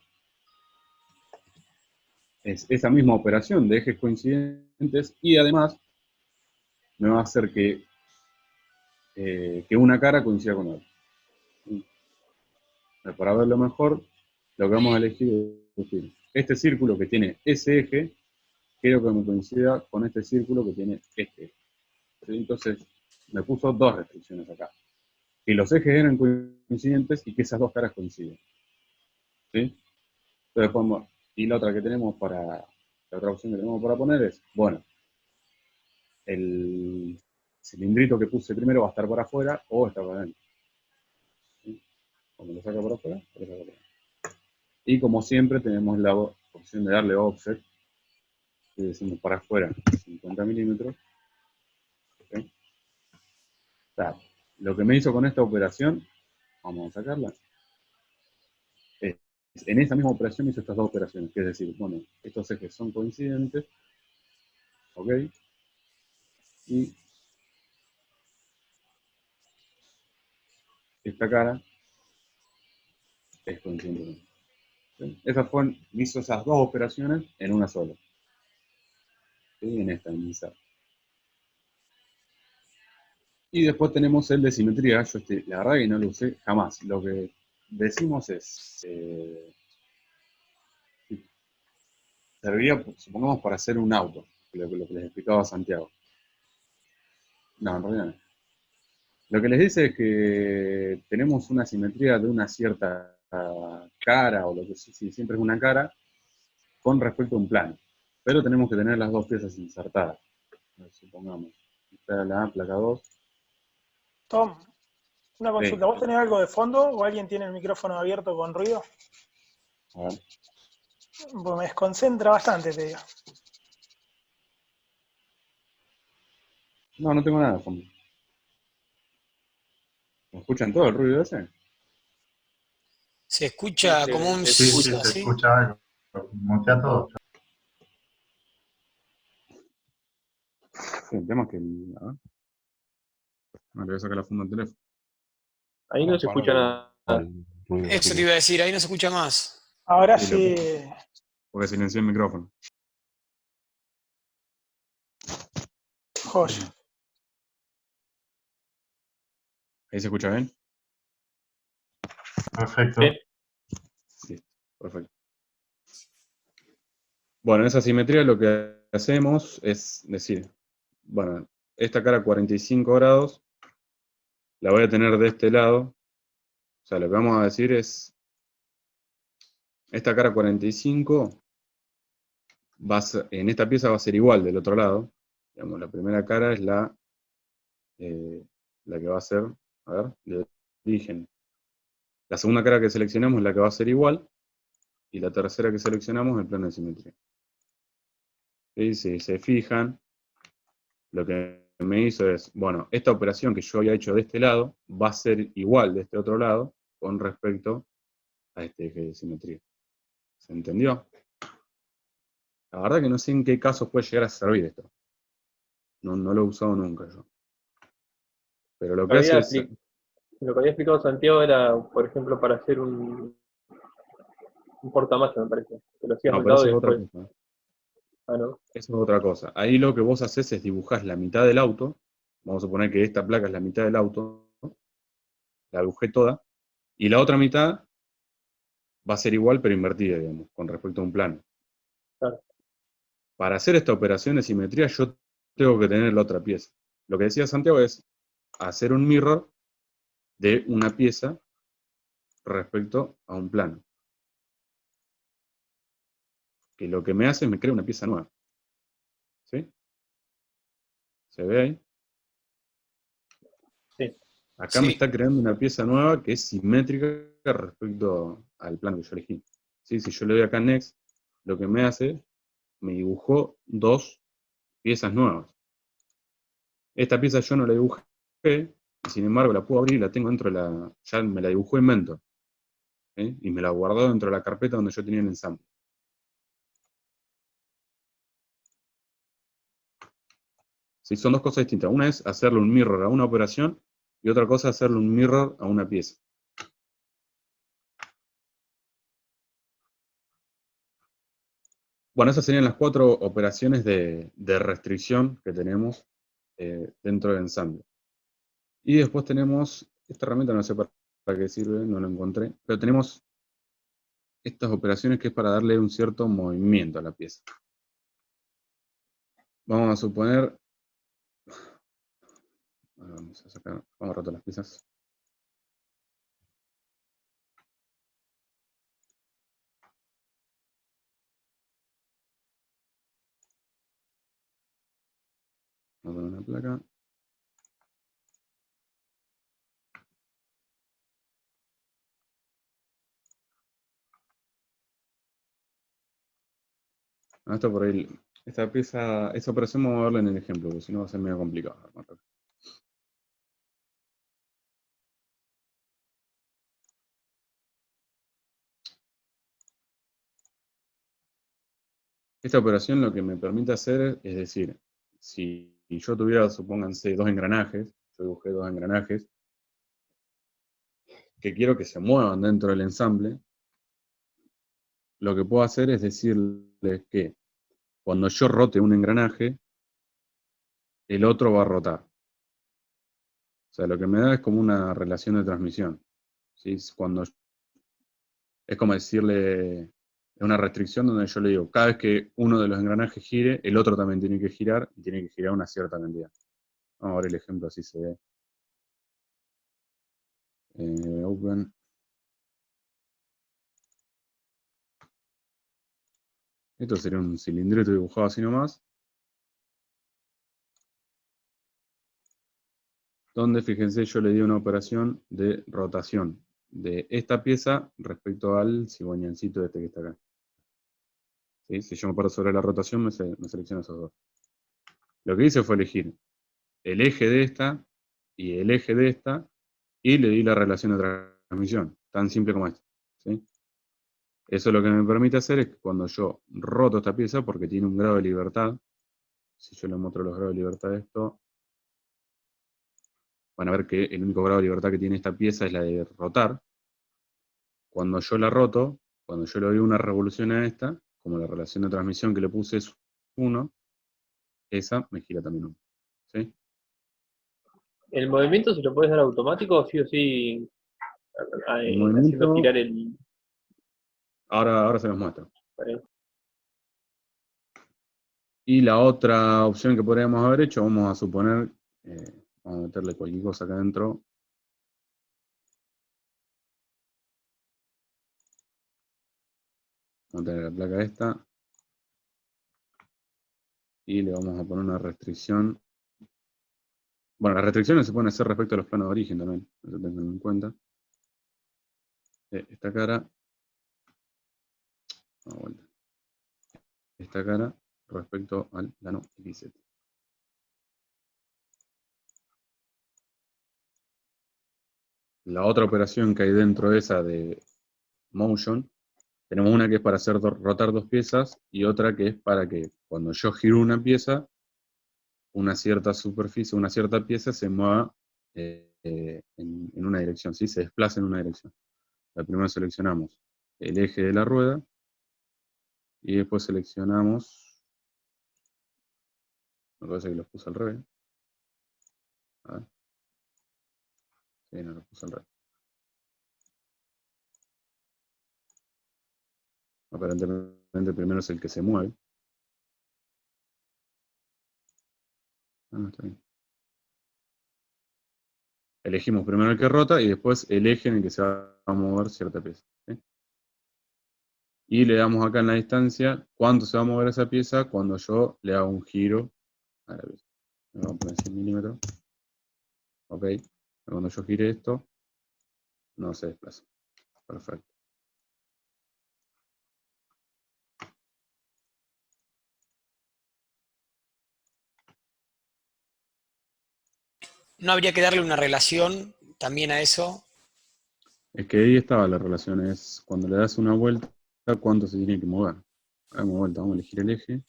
es esa misma operación de ejes coincidentes y además me va a hacer que una cara coincida con otra. Para verlo mejor, lo que vamos a elegir es decir, este círculo que tiene ese eje, quiero que me coincida con este círculo que tiene este eje. ¿Sí? Entonces, me puso dos restricciones acá. Que los ejes eran coincidentes y que esas dos caras coinciden. ¿Sí? Entonces podemos, y la otra que tenemos la otra opción que tenemos para poner es, bueno, el cilindrito que puse primero va a estar para afuera o está para adentro. ¿Sí? O me lo saca para afuera o lo saca para adentro. Y como siempre tenemos la opción de darle offset, que decimos para afuera 50 milímetros. ¿Sí? O sea, lo que me hizo con esta operación, vamos a sacarla, en esa misma operación hizo estas dos operaciones, que es decir, bueno, estos ejes son coincidentes, ok, y esta cara es coincidente. ¿Sí? Hizo esas dos operaciones en una sola. ¿Sí? En esta, en insert. Y después tenemos el de simetría. Yo la verdad que no lo usé jamás. Lo que decimos es, serviría, supongamos, para hacer un auto, lo que les explicaba Santiago. No, en realidad no. Lo que les dice es que tenemos una simetría de una cierta cara, o lo que sí, siempre es una cara, con respecto a un plano. Pero tenemos que tener las dos piezas insertadas. Supongamos. Esta es la placa 2. Tom, una consulta. Sí. ¿Vos tenés algo de fondo o alguien tiene el micrófono abierto con ruido? A ver. Pues me desconcentra bastante, te digo. No, no tengo nada de fondo. ¿Me escuchan todo el ruido ese? Se escucha Sí, como un se Sí, escucha. se ¿sí? escucha algo. Mutea todo. Sí, el tema es que... A ver. Me voy a sacar la funda del teléfono. Ahí no se escucha nada. Eso te iba a decir, ahí no se escucha más. Ahora Sí, sí. Porque silencié el micrófono. Joya. ¿Ahí se escucha bien? Perfecto. Sí. Listo, perfecto. Bueno, en esa simetría lo que hacemos es decir, bueno, esta cara 45 grados la voy a tener de este lado. O sea, lo que vamos a decir es, esta cara 45 en esta pieza va a ser igual del otro lado. Digamos, la primera cara es la que va a ser, a ver, de origen. La segunda cara que seleccionamos es la que va a ser igual, y la tercera que seleccionamos es el plano de simetría. Y si se fijan, lo que me hizo es, bueno, esta operación que yo había hecho de este lado va a ser igual de este otro lado con respecto a este eje de simetría. ¿Se entendió? La verdad que no sé en qué casos puede llegar a servir esto. No lo he usado nunca yo. Pero lo que hace es... Lo que había explicado Santiago era, por ejemplo, para hacer un portamasa, me parece. Que lo hacías No, a un pero lado eso y es otra después. cosa. Ah, no. Eso es otra cosa. Ahí lo que vos haces es dibujás la mitad del auto. Vamos a suponer que esta placa es la mitad del auto. La dibujé toda. Y la otra mitad va a ser igual pero invertida, digamos, con respecto a un plano. Claro. Para hacer esta operación de simetría yo tengo que tener la otra pieza. Lo que decía Santiago es hacer un mirror de una pieza respecto a un plano. Que lo que me hace es me crea una pieza nueva. ¿Sí? ¿Se ve ahí? Sí. Acá Sí. me está creando una pieza nueva que es simétrica respecto al plano que yo elegí. ¿Sí? Si yo le doy acá Next, lo que me hace, me dibujó dos piezas nuevas. Esta pieza yo no la dibujé, y sin embargo la puedo abrir y la tengo dentro de la... Ya me la dibujó Inventor. Y me la guardó dentro de la carpeta donde yo tenía el ensamble. ¿Sí? Son dos cosas distintas. Una es hacerle un mirror a una operación y otra cosa es hacerle un mirror a una pieza. Bueno, esas serían las 4 operaciones de restricción que tenemos dentro del ensamble. Y después tenemos, esta herramienta no sé para qué sirve, no la encontré, pero tenemos estas operaciones que es para darle un cierto movimiento a la pieza. Vamos a suponer, vamos a sacar, vamos a rotar las piezas. Vamos a poner una placa. Esto por ahí, esta pieza, esa operación vamos a verla en el ejemplo, porque si no va a ser medio complicado. Esta operación lo que me permite hacer es decir, si yo tuviera, supónganse, 2 engranajes, yo dibujé 2 engranajes, que quiero que se muevan dentro del ensamble, lo que puedo hacer es decirles que cuando yo rote un engranaje, el otro va a rotar. O sea, lo que me da es como una relación de transmisión. ¿Sí? Es como decirle, es una restricción donde yo le digo, cada vez que uno de los engranajes gire, el otro también tiene que girar, y tiene que girar una cierta cantidad. Vamos a ver el ejemplo, así se ve. Open. Esto sería un cilindrito dibujado así nomás. Donde, fíjense, yo le di una operación de rotación de esta pieza respecto al cigüeñancito este que está acá. ¿Sí? Si yo me paro sobre la rotación, me selecciona esos dos. Lo que hice fue elegir el eje de esta y el eje de esta, y le di la relación de transmisión, tan simple como esto. ¿Sí? Eso lo que me permite hacer es que cuando yo roto esta pieza, porque tiene un grado de libertad, si yo le muestro los grados de libertad de esto, van a ver que el único grado de libertad que tiene esta pieza es la de rotar. Cuando yo la roto, cuando yo le doy una revolución a esta, como la relación de transmisión que le puse es 1, esa me gira también 1. ¿Sí? ¿El movimiento se lo puedes dar automático o sí El haciendo movimiento, girar el... ahora se los muestro. Y la otra opción que podríamos haber hecho, vamos a suponer, vamos a meterle cualquier cosa acá adentro. Vamos a tener la placa esta. Y le vamos a poner una restricción. Bueno, las restricciones se pueden hacer respecto a los planos de origen también, eso tengan en cuenta. Esta cara, vuelta. Esta cara respecto al plano XZ. La otra operación que hay dentro de esa de motion, tenemos una que es para hacer rotar 2 piezas y otra que es para que cuando yo giro una pieza, una cierta superficie, una cierta pieza se mueva en una dirección, ¿sí? Se desplaza en una dirección. La primera seleccionamos el eje de la rueda y después seleccionamos, me parece que los puse al revés. A ver. Sí, no, los puse al revés. Aparentemente primero es el que se mueve. Está bien. Elegimos primero el que rota y después el eje en el que se va a mover cierta pieza. ¿Sí? Y le damos acá en la distancia cuánto se va a mover esa pieza cuando yo le hago un giro a la pieza. Vamos a poner 100 milímetros. Ok. Cuando yo gire esto, no se desplaza. Perfecto. ¿No habría que darle una relación también a eso? Es que ahí estaba la relación. Es cuando le das una vuelta, cuánto se tiene que mover. Hagamos vuelta, vamos a elegir el eje.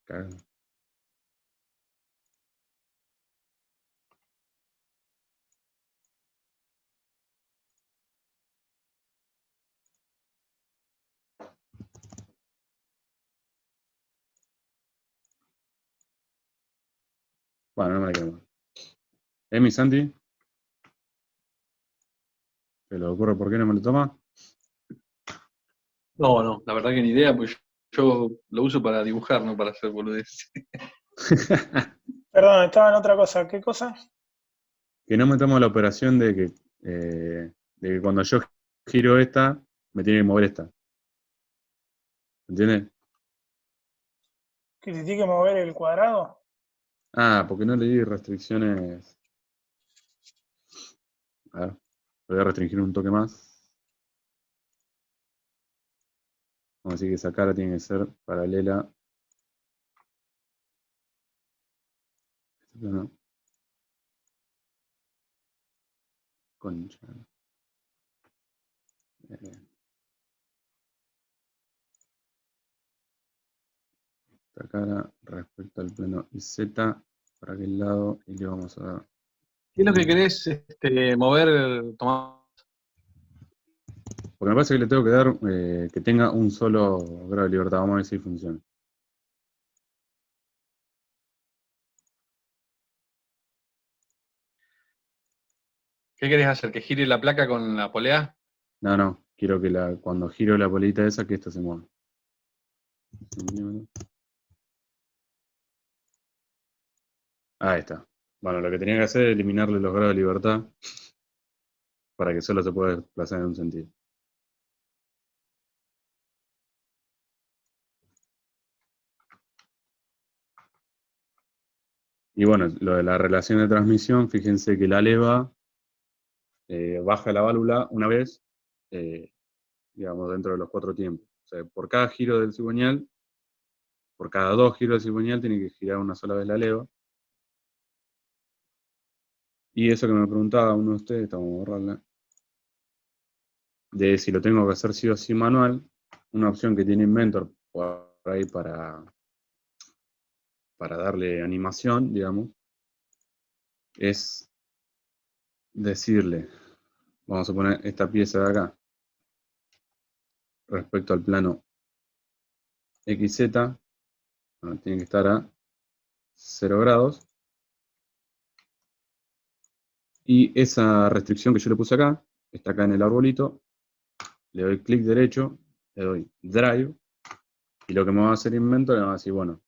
Caga. Bueno, no me la quiero más. Emi, Santi. ¿Se le ocurre por qué no me lo toma? No, la verdad que ni idea, pues yo lo uso para dibujar, no para hacer boludeces. Perdón, estaba en otra cosa. ¿Qué cosa? Que no me tomo la operación de que cuando yo giro esta, me tiene que mover esta. ¿Entiendes? ¿Que te tiene que mover el cuadrado? Ah, porque no le di restricciones. A ver, voy a restringir un toque más. Vamos a decir que esa cara tiene que ser paralela. No, concha. Esta cara respecto al plano IZ para aquel lado y le vamos a dar. ¿Qué es lo que querés mover, Tomás? Porque me parece que le tengo que dar que tenga un solo grado de libertad. Vamos a ver si funciona. ¿Qué querés hacer? ¿Que gire la placa con la polea? No, quiero que cuando giro la bolita esa, que esto se mueva. Ahí está. Bueno, lo que tenía que hacer es eliminarle los grados de libertad para que solo se pueda desplazar en un sentido. Y bueno, lo de la relación de transmisión, fíjense que la leva baja la válvula una vez, digamos, dentro de los 4 tiempos. O sea, por cada giro del cigüeñal, por cada 2 giros del cigüeñal, tiene que girar una sola vez la leva. Y eso que me preguntaba uno de ustedes, estamos a borrarla, de si lo tengo que hacer sí o sí manual, una opción que tiene Inventor por ahí para darle animación, digamos, es decirle, vamos a poner esta pieza de acá, respecto al plano XZ, bueno, tiene que estar a 0 grados, y esa restricción que yo le puse acá, está acá en el arbolito, le doy clic derecho, le doy Drive, y lo que me va a hacer Inventor le va a decir, bueno,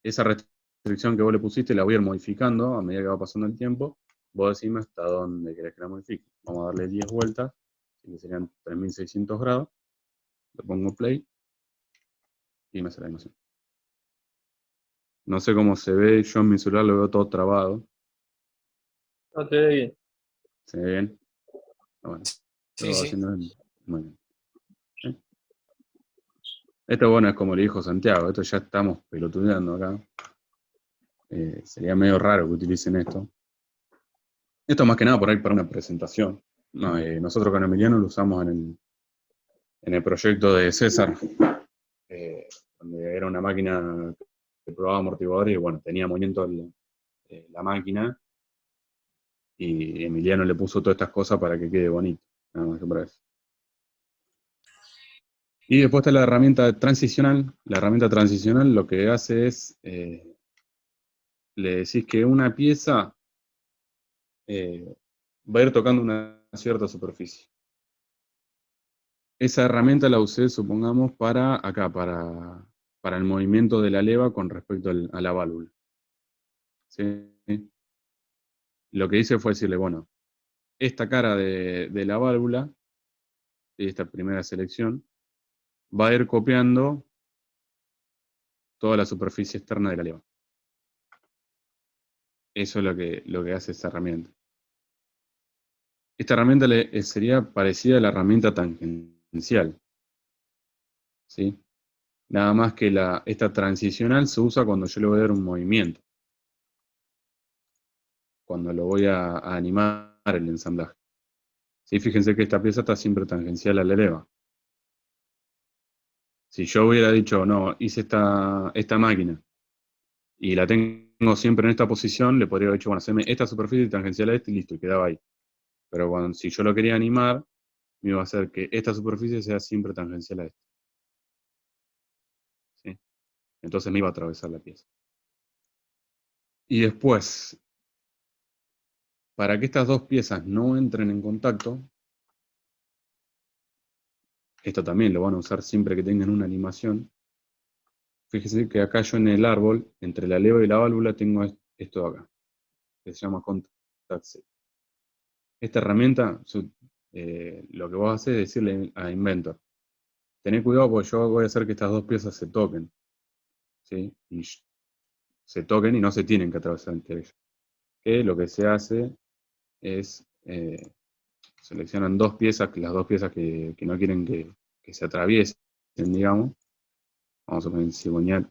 esa restricción que vos le pusiste la voy a ir modificando a medida que va pasando el tiempo, vos decime hasta dónde querés que la modifique. Vamos a darle 10 vueltas, así que serían 3600 grados, le pongo play, y me hace la animación. No sé cómo se ve, yo en mi celular lo veo todo trabado. No te ve bien. ¿Se ve bien? Bueno, Sí, lo va sí. haciendo muy bien. ¿Sí? Esto, bueno, es como le dijo Santiago, esto ya estamos pelotudeando acá. Sería medio raro que utilicen esto. Esto más que nada por ahí para una presentación. No, nosotros con Emiliano lo usamos en el proyecto de César, donde era una máquina que probaba amortiguadores y bueno, tenía movimiento la máquina, y Emiliano le puso todas estas cosas para que quede bonito, nada más que para eso. Y después está la herramienta transicional. La herramienta transicional lo que hace es, le decís que una pieza va a ir tocando una cierta superficie. Esa herramienta la usé, supongamos, para acá, para el movimiento de la leva con respecto a la válvula. ¿Sí? Lo que hice fue decirle, bueno, esta cara de la válvula, esta primera selección, va a ir copiando toda la superficie externa de la leva. Eso es lo que hace esta herramienta. Esta herramienta sería parecida a la herramienta tangencial. ¿Sí? Nada más que esta transicional se usa cuando yo le voy a dar un movimiento. Cuando lo voy a animar el ensamblaje. ¿Sí? Fíjense que esta pieza está siempre tangencial a la leva. Si yo hubiera dicho, no, hice esta máquina y la tengo siempre en esta posición, le podría haber dicho, bueno, haceme esta superficie tangencial a este y listo, y quedaba ahí. Pero si yo lo quería animar, me iba a hacer que esta superficie sea siempre tangencial a esta. ¿Sí? Entonces me iba a atravesar la pieza. Y después, para que estas dos piezas no entren en contacto, esto también lo van a usar siempre que tengan una animación. Fíjese que acá yo en el árbol, entre la leva y la válvula, tengo esto de acá, que se llama Contact Set. Esta herramienta, lo que vos haces es decirle a Inventor, tené cuidado porque yo voy a hacer que estas dos piezas se toquen, ¿sí? Y se toquen y no se tienen que atravesar entre ellas. Que lo que se hace es, seleccionan dos piezas, las dos piezas que no quieren que se atraviesen, digamos. Vamos a poner cigüeñal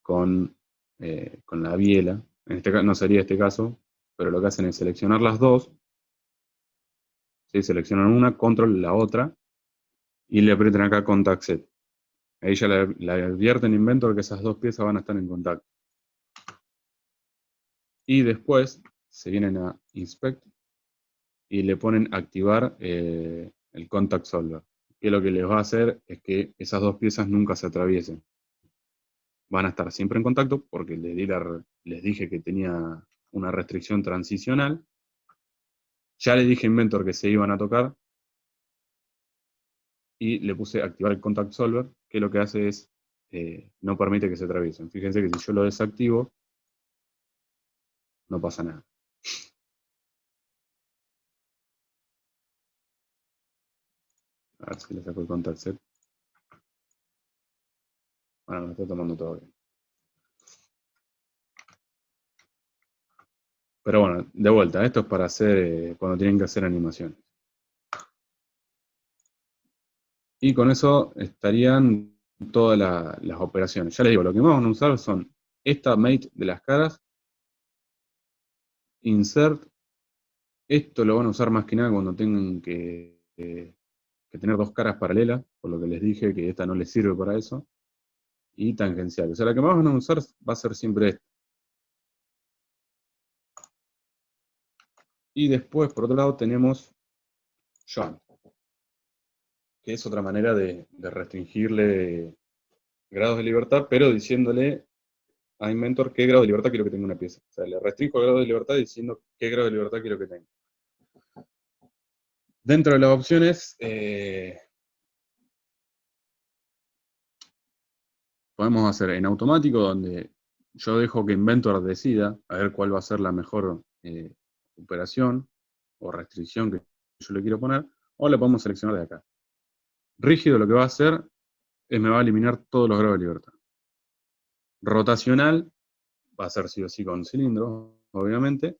con la biela. En este caso no sería este caso, pero lo que hacen es seleccionar las dos, ¿sí? Seleccionan una, control la otra, y le aprietan acá Contact Set. Ahí ya le advierten en Inventor que esas dos piezas van a estar en contacto. Y después se vienen a Inspect y le ponen activar el Contact Solver. Que lo que les va a hacer es que esas dos piezas nunca se atraviesen. Van a estar siempre en contacto porque les dije que tenía una restricción transicional. Ya le dije a Inventor que se iban a tocar y le puse activar el Contact Solver, que lo que hace es no permite que se atraviesen. Fíjense que si yo lo desactivo, no pasa nada. A ver si le saco el Contact Set. Bueno, me está tomando todo bien. Pero bueno, de vuelta, esto es para hacer cuando tienen que hacer animaciones. Y con eso estarían todas las operaciones. Ya les digo, lo que más van a usar son esta mate de las caras, insert. Esto lo van a usar más que nada cuando tengan que tener dos caras paralelas, por lo que les dije que esta no les sirve para eso. Y tangencial. O sea, la que más van a usar va a ser siempre esta. Y después, por otro lado, tenemos joint, que es otra manera de restringirle grados de libertad, pero diciéndole a Inventor qué grado de libertad quiero que tenga una pieza. O sea, le restringo el grado de libertad diciendo qué grado de libertad quiero que tenga. Dentro de las opciones, podemos hacer en automático, donde yo dejo que Inventor decida a ver cuál va a ser la mejor operación o restricción que yo le quiero poner, o la podemos seleccionar de acá. Rígido lo que va a hacer es me va a eliminar todos los grados de libertad. Rotacional va a ser sí o sí con cilindro, obviamente.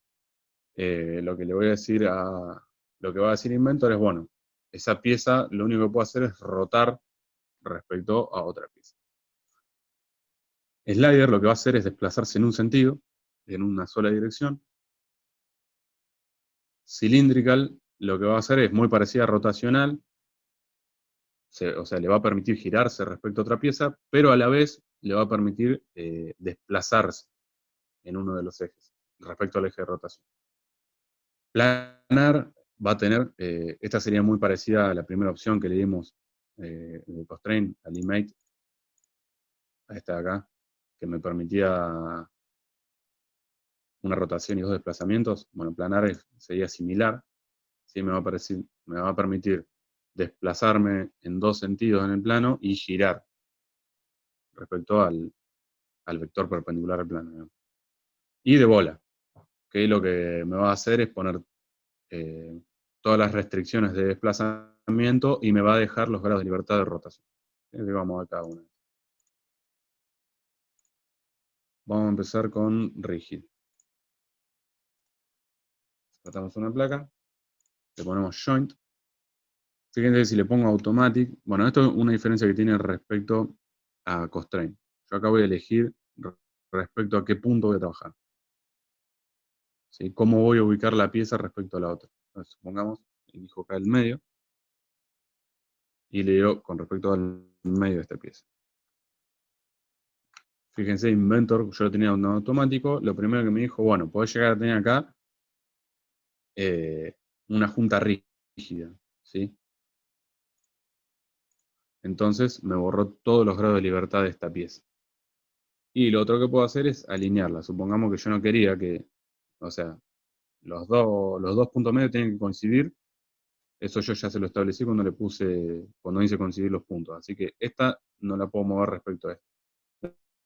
Lo que le voy a decir lo que va a decir Inventor es, bueno, esa pieza lo único que puedo hacer es rotar respecto a otra pieza. Slider lo que va a hacer es desplazarse en un sentido, en una sola dirección. Cylindrical lo que va a hacer es muy parecida a rotacional, o sea, le va a permitir girarse respecto a otra pieza, pero a la vez le va a permitir desplazarse en uno de los ejes, respecto al eje de rotación. Planar va a tener, esta sería muy parecida a la primera opción que le dimos de Constraint, Animate, a esta de acá, que me permitía una rotación y dos desplazamientos. Bueno, planar sería similar, ¿sí? Me va a permitir desplazarme en dos sentidos en el plano y girar respecto al vector perpendicular al plano, ¿no? Y de bola, que lo que me va a hacer es poner todas las restricciones de desplazamiento y me va a dejar los grados de libertad de rotación. Vamos a cada una. Vamos a empezar con Rigid. Tratamos una placa, le ponemos Joint. Fíjense si le pongo Automatic. Bueno, esto es una diferencia que tiene respecto a Constraint. Yo acá voy a elegir respecto a qué punto voy a trabajar. ¿Sí? Cómo voy a ubicar la pieza respecto a la otra. Entonces, supongamos, elijo acá el medio. Y le digo con respecto al medio de esta pieza. Fíjense, Inventor, yo lo tenía en automático. Lo primero que me dijo, bueno, podés llegar a tener acá una junta rígida, ¿sí? Entonces me borró todos los grados de libertad de esta pieza. Y lo otro que puedo hacer es alinearla. Supongamos que yo no quería que, o sea, los dos puntos medios tienen que coincidir. Eso yo ya se lo establecí cuando hice coincidir los puntos. Así que esta no la puedo mover respecto a esta.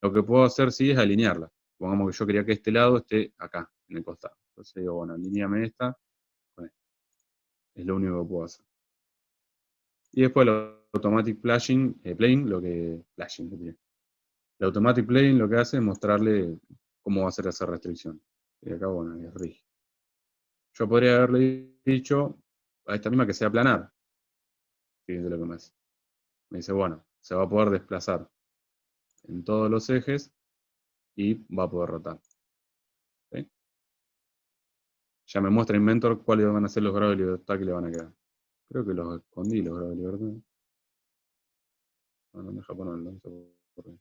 Lo que puedo hacer sí es alinearla. Supongamos que yo quería que este lado esté acá, en el costado. Entonces digo, bueno, alineame esta con esta. Es lo único que puedo hacer. Y después el automatic plane, el automatic plane lo que hace es mostrarle cómo va a ser esa restricción. Y acá, bueno, es rígido. Yo podría haberle dicho a esta misma que sea planar. Fíjense lo que me hace. Me dice, bueno, se va a poder desplazar en todos los ejes y va a poder rotar. ¿Sí? Ya me muestra Inventor cuáles van a ser los grados de libertad que le van a quedar. Creo que los escondí, los grados de libertad. No, no me deja ponerlo. No sé por qué.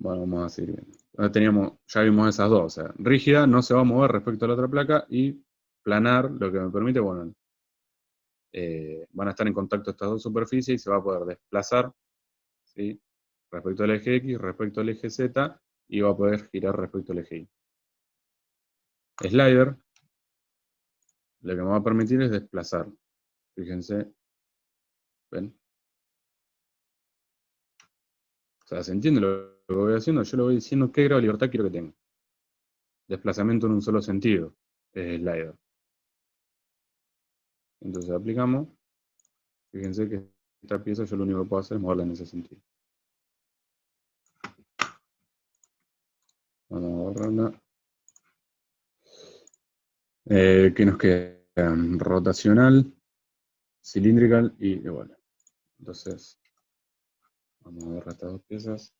Bueno, vamos a seguir viendo. Ahora ya vimos esas dos. O sea, rígida no se va a mover respecto a la otra placa y planar, lo que me permite, bueno, van a estar en contacto estas dos superficies y se va a poder desplazar, ¿sí? Respecto al eje X, respecto al eje Z, y va a poder girar respecto al eje Y. Slider, lo que me va a permitir es desplazar. Fíjense, ¿ven? O sea, ¿se entiende lo que voy haciendo? Yo le voy diciendo qué grado de libertad quiero que tenga. Desplazamiento en un solo sentido, es slider. Entonces aplicamos. Fíjense que esta pieza yo lo único que puedo hacer es moverla en ese sentido. Vamos a borrarla. ¿Qué nos queda? Rotacional, cilindrical y igual. Entonces, vamos a borrar estas dos piezas.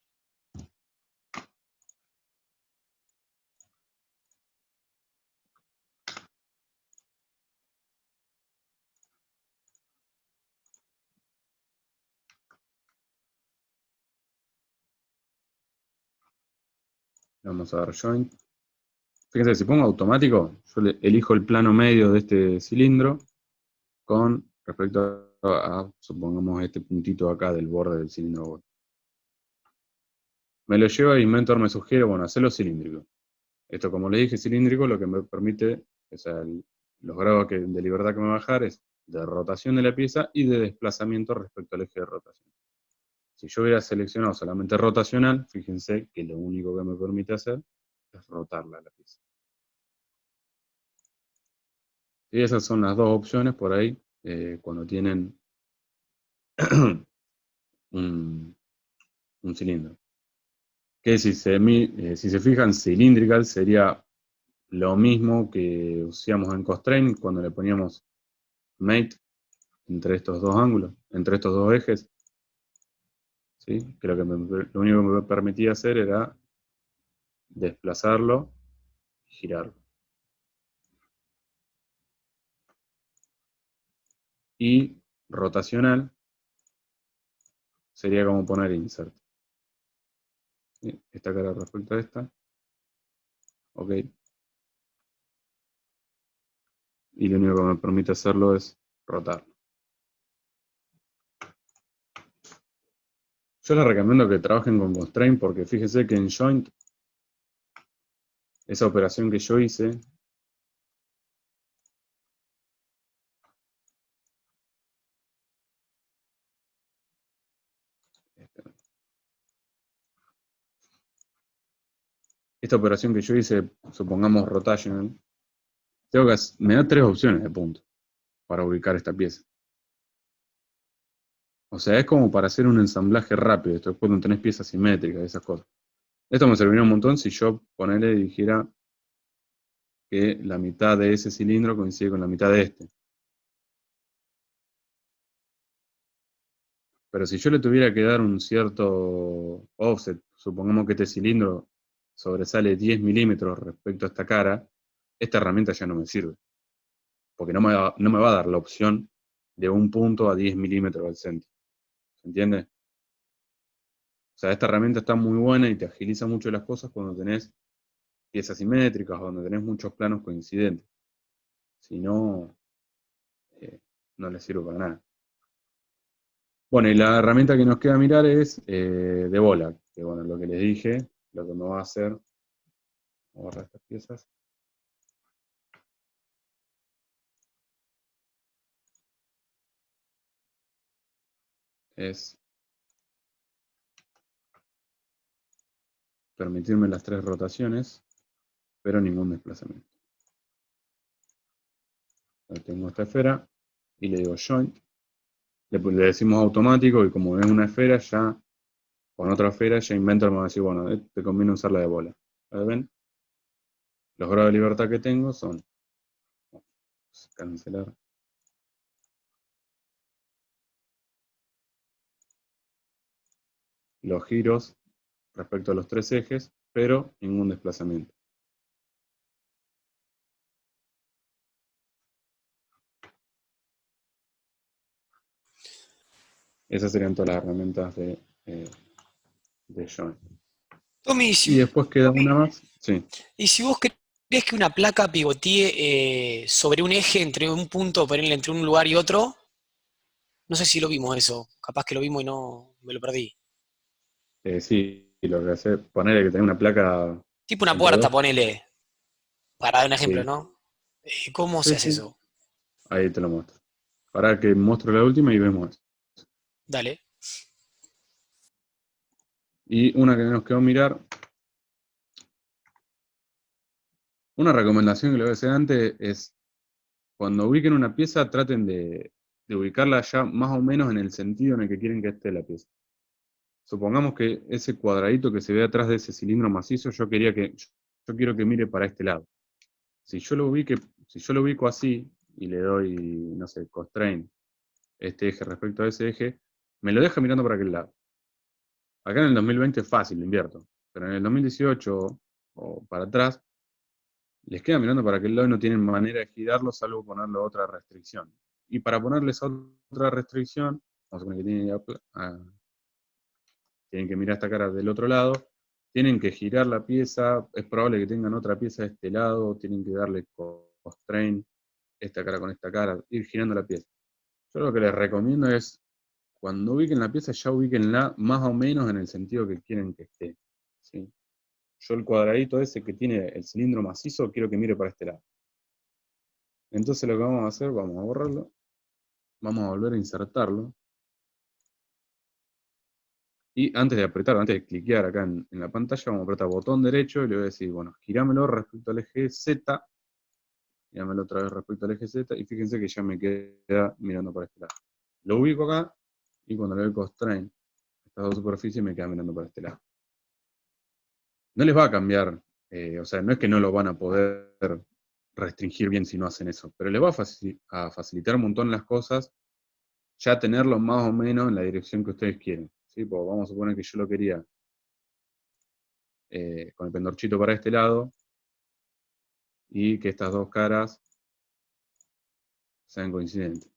Vamos a dar joint. Fíjense, si pongo automático, yo elijo el plano medio de este cilindro con respecto a, supongamos, este puntito acá del borde del cilindro. Me lo lleva y Inventor me sugiere, bueno, hacerlo cilíndrico. Esto, como le dije, cilíndrico, lo que me permite, o sea, los grados de libertad que me va a bajar es de rotación de la pieza y de desplazamiento respecto al eje de rotación. Si yo hubiera seleccionado solamente rotacional, fíjense que lo único que me permite hacer es rotarla la pieza. Y esas son las dos opciones por ahí, cuando tienen un cilindro. Que si se fijan, cylindrical sería lo mismo que usamos en constraint cuando le poníamos mate entre estos dos ángulos, entre estos dos ejes. ¿Sí? Creo que lo único que me permitía hacer era desplazarlo y girarlo. Y rotacional sería como poner insert. ¿Sí? Esta cara respecto a esta. Ok. Y lo único que me permite hacerlo es rotarlo. Yo les recomiendo que trabajen con constraint porque fíjense que en joint, esa operación que yo hice, supongamos rotational, me da tres opciones de punto para ubicar esta pieza. O sea, es como para hacer un ensamblaje rápido, esto es cuando tenés piezas simétricas, esas cosas. Esto me serviría un montón si yo ponele y dijera que la mitad de ese cilindro coincide con la mitad de este. Pero si yo le tuviera que dar un cierto offset, supongamos que este cilindro sobresale 10 milímetros respecto a esta cara, esta herramienta ya no me sirve. Porque no me va a dar la opción de un punto a 10 milímetros del centro. ¿Se entiende? O sea, esta herramienta está muy buena y te agiliza mucho las cosas cuando tenés piezas simétricas o donde tenés muchos planos coincidentes. Si no, no les sirve para nada. Bueno, y la herramienta que nos queda mirar es de bola, que bueno, lo que les dije, lo que me va a hacer, voy a borrar estas piezas. Es permitirme las 3 rotaciones, pero ningún desplazamiento. Ahí tengo esta esfera y le digo join. Le decimos automático y como es una esfera, ya con otra esfera, ya Inventor me va a decir, bueno, te conviene usar la de bola. ¿Ahí ven? Los grados de libertad que tengo son, vamos a cancelar. Los giros respecto a los 3 ejes, pero ningún desplazamiento. Esas serían todas las herramientas de join. Tommy, Y después queda una más. Sí. y si vos crees que una placa pivotee sobre un eje entre un punto, ponerle entre un lugar y otro, no sé si lo vimos eso, capaz que lo vimos y no me lo perdí. Sí, lo que hace, ponerle que tenga una placa Tipo una entre puerta, dos. ponele, para dar un ejemplo, Sí, ¿no? ¿Cómo se sí, hace sí. eso? Ahí te lo muestro. Ahora que muestro la última y vemos eso. Dale. Y una que nos quedó mirar. Una recomendación que le voy a hacer antes es, cuando ubiquen una pieza, traten de ubicarla ya más o menos en el sentido en el que quieren que esté la pieza. Supongamos que ese cuadradito que se ve atrás de ese cilindro macizo, yo quiero que mire para este lado. Si yo lo ubico así y le doy, no sé, constraint este eje respecto a ese eje, me lo deja mirando para aquel lado. Acá en el 2020 es fácil, lo invierto, pero en el 2018 o para atrás, les queda mirando para aquel lado y no tienen manera de girarlo salvo ponerle otra restricción. Y para ponerles otra restricción, vamos a poner que tienen que mirar esta cara del otro lado, tienen que girar la pieza, es probable que tengan otra pieza de este lado, tienen que darle constraint, esta cara con esta cara, ir girando la pieza. Yo lo que les recomiendo es, cuando ubiquen la pieza, ya ubiquenla más o menos en el sentido que quieren que esté. ¿Sí? Yo el cuadradito ese que tiene el cilindro macizo, quiero que mire para este lado. Entonces lo que vamos a hacer, vamos a borrarlo, vamos a volver a insertarlo. Y antes de cliquear acá en la pantalla, vamos a apretar botón derecho y le voy a decir, bueno, girámelo respecto al eje Z, girámelo otra vez respecto al eje Z, y fíjense que ya me queda mirando para este lado. Lo ubico acá, y cuando le doy constraint, estas dos superficies me quedan mirando para este lado. No les va a cambiar, o sea, no es que no lo van a poder restringir bien si no hacen eso, pero les va a facilitar un montón las cosas, ya tenerlo más o menos en la dirección que ustedes quieren. ¿Sí? Pues vamos a suponer que yo lo quería con el pendorchito para este lado y que estas dos caras sean coincidentes.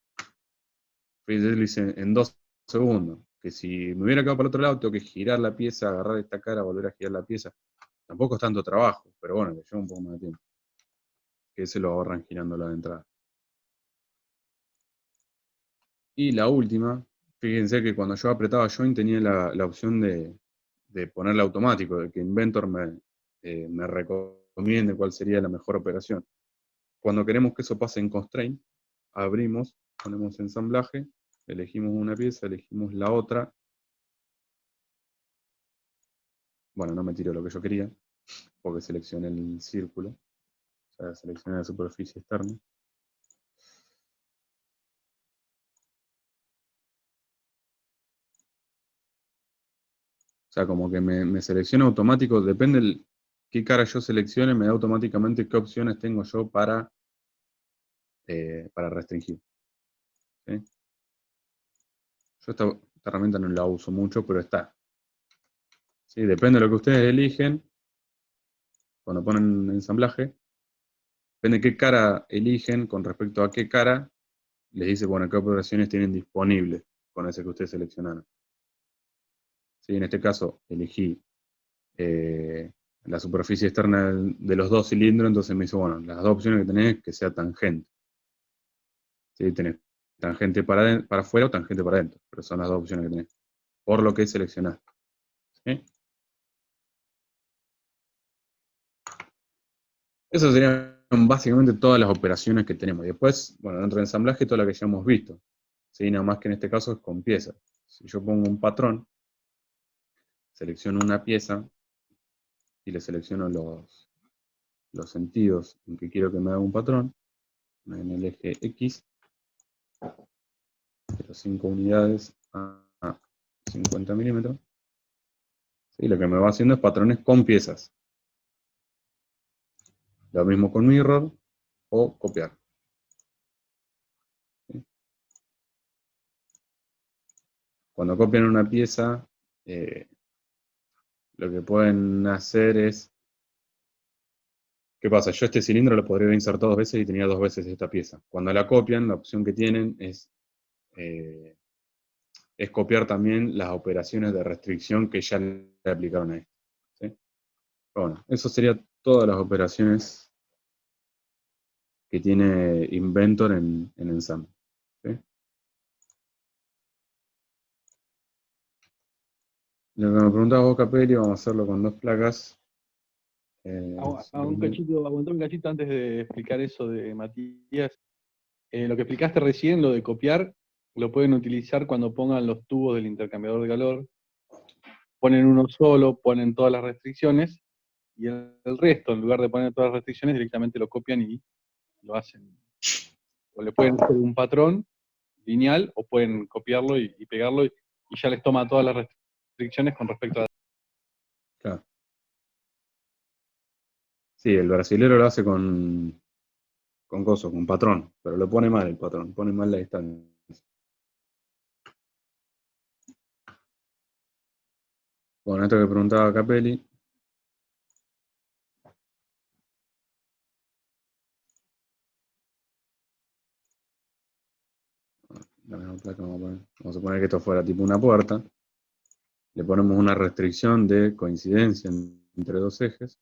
Fíjense, lo hice en 2 segundos, que si me hubiera quedado para el otro lado, tengo que girar la pieza, agarrar esta cara, volver a girar la pieza. Tampoco es tanto trabajo, pero bueno, le lleva un poco más de tiempo. Que se lo ahorran girando la de entrada. Y la última, fíjense que cuando yo apretaba Join tenía la opción de ponerle automático, de que Inventor me recomiende cuál sería la mejor operación. Cuando queremos que eso pase en Constraint, abrimos, ponemos ensamblaje, elegimos una pieza, elegimos la otra. Bueno, no me tiró lo que yo quería, porque seleccioné el círculo, o sea, seleccioné la superficie externa. O sea, como que me selecciona automático, depende qué cara yo seleccione, me da automáticamente qué opciones tengo yo para restringir. ¿Sí? Yo esta herramienta no la uso mucho, pero está. ¿Sí? Depende de lo que ustedes eligen, cuando ponen ensamblaje, depende de qué cara eligen con respecto a qué cara, les dice, bueno, qué operaciones tienen disponibles con ese que ustedes seleccionaron. ¿Sí? En este caso, elegí la superficie externa de los dos cilindros, entonces me dice, bueno, las dos opciones que tenés es que sea tangente. ¿Sí? Tenés tangente para afuera o tangente para adentro, pero son las dos opciones que tenés, por lo que seleccionás. ¿Sí? Esas serían básicamente todas las operaciones que tenemos. Y después, bueno, dentro del ensamblaje, toda la que ya hemos visto. ¿Sí? Nada más que en este caso es con piezas. Si yo pongo un patrón, selecciono una pieza y le selecciono los sentidos en que quiero que me haga un patrón, en el eje X, de las 5 unidades a 50 milímetros. ¿Sí? Lo que me va haciendo es patrones con piezas. Lo mismo con mirror o copiar. ¿Sí? Cuando copian una pieza, lo que pueden hacer es, ¿qué pasa? Yo este cilindro lo podría haber insertado 2 veces y tenía 2 veces esta pieza. Cuando la copian, la opción que tienen es copiar también las operaciones de restricción que ya le aplicaron a esto. ¿Sí? Bueno, eso sería todas las operaciones que tiene Inventor en Ensemble. ¿Sí? Lo que me preguntabas vos, Capelli, vamos a hacerlo con 2 placas. Aguantá un cachito antes de explicar eso de Matías. Lo que explicaste recién, lo de copiar, lo pueden utilizar cuando pongan los tubos del intercambiador de calor. Ponen uno solo, ponen todas las restricciones, y el resto, en lugar de poner todas las restricciones, directamente lo copian y lo hacen. O le pueden hacer un patrón lineal, o pueden copiarlo y pegarlo, y ya les toma todas las restricciones con respecto a... Claro. Sí, el brasilero lo hace con coso, con patrón, pero lo pone mal el patrón, pone mal la distancia. Bueno, esto que preguntaba Capelli. La misma placa vamos a poner que esto fuera tipo una puerta. Le ponemos una restricción de coincidencia entre 2 ejes.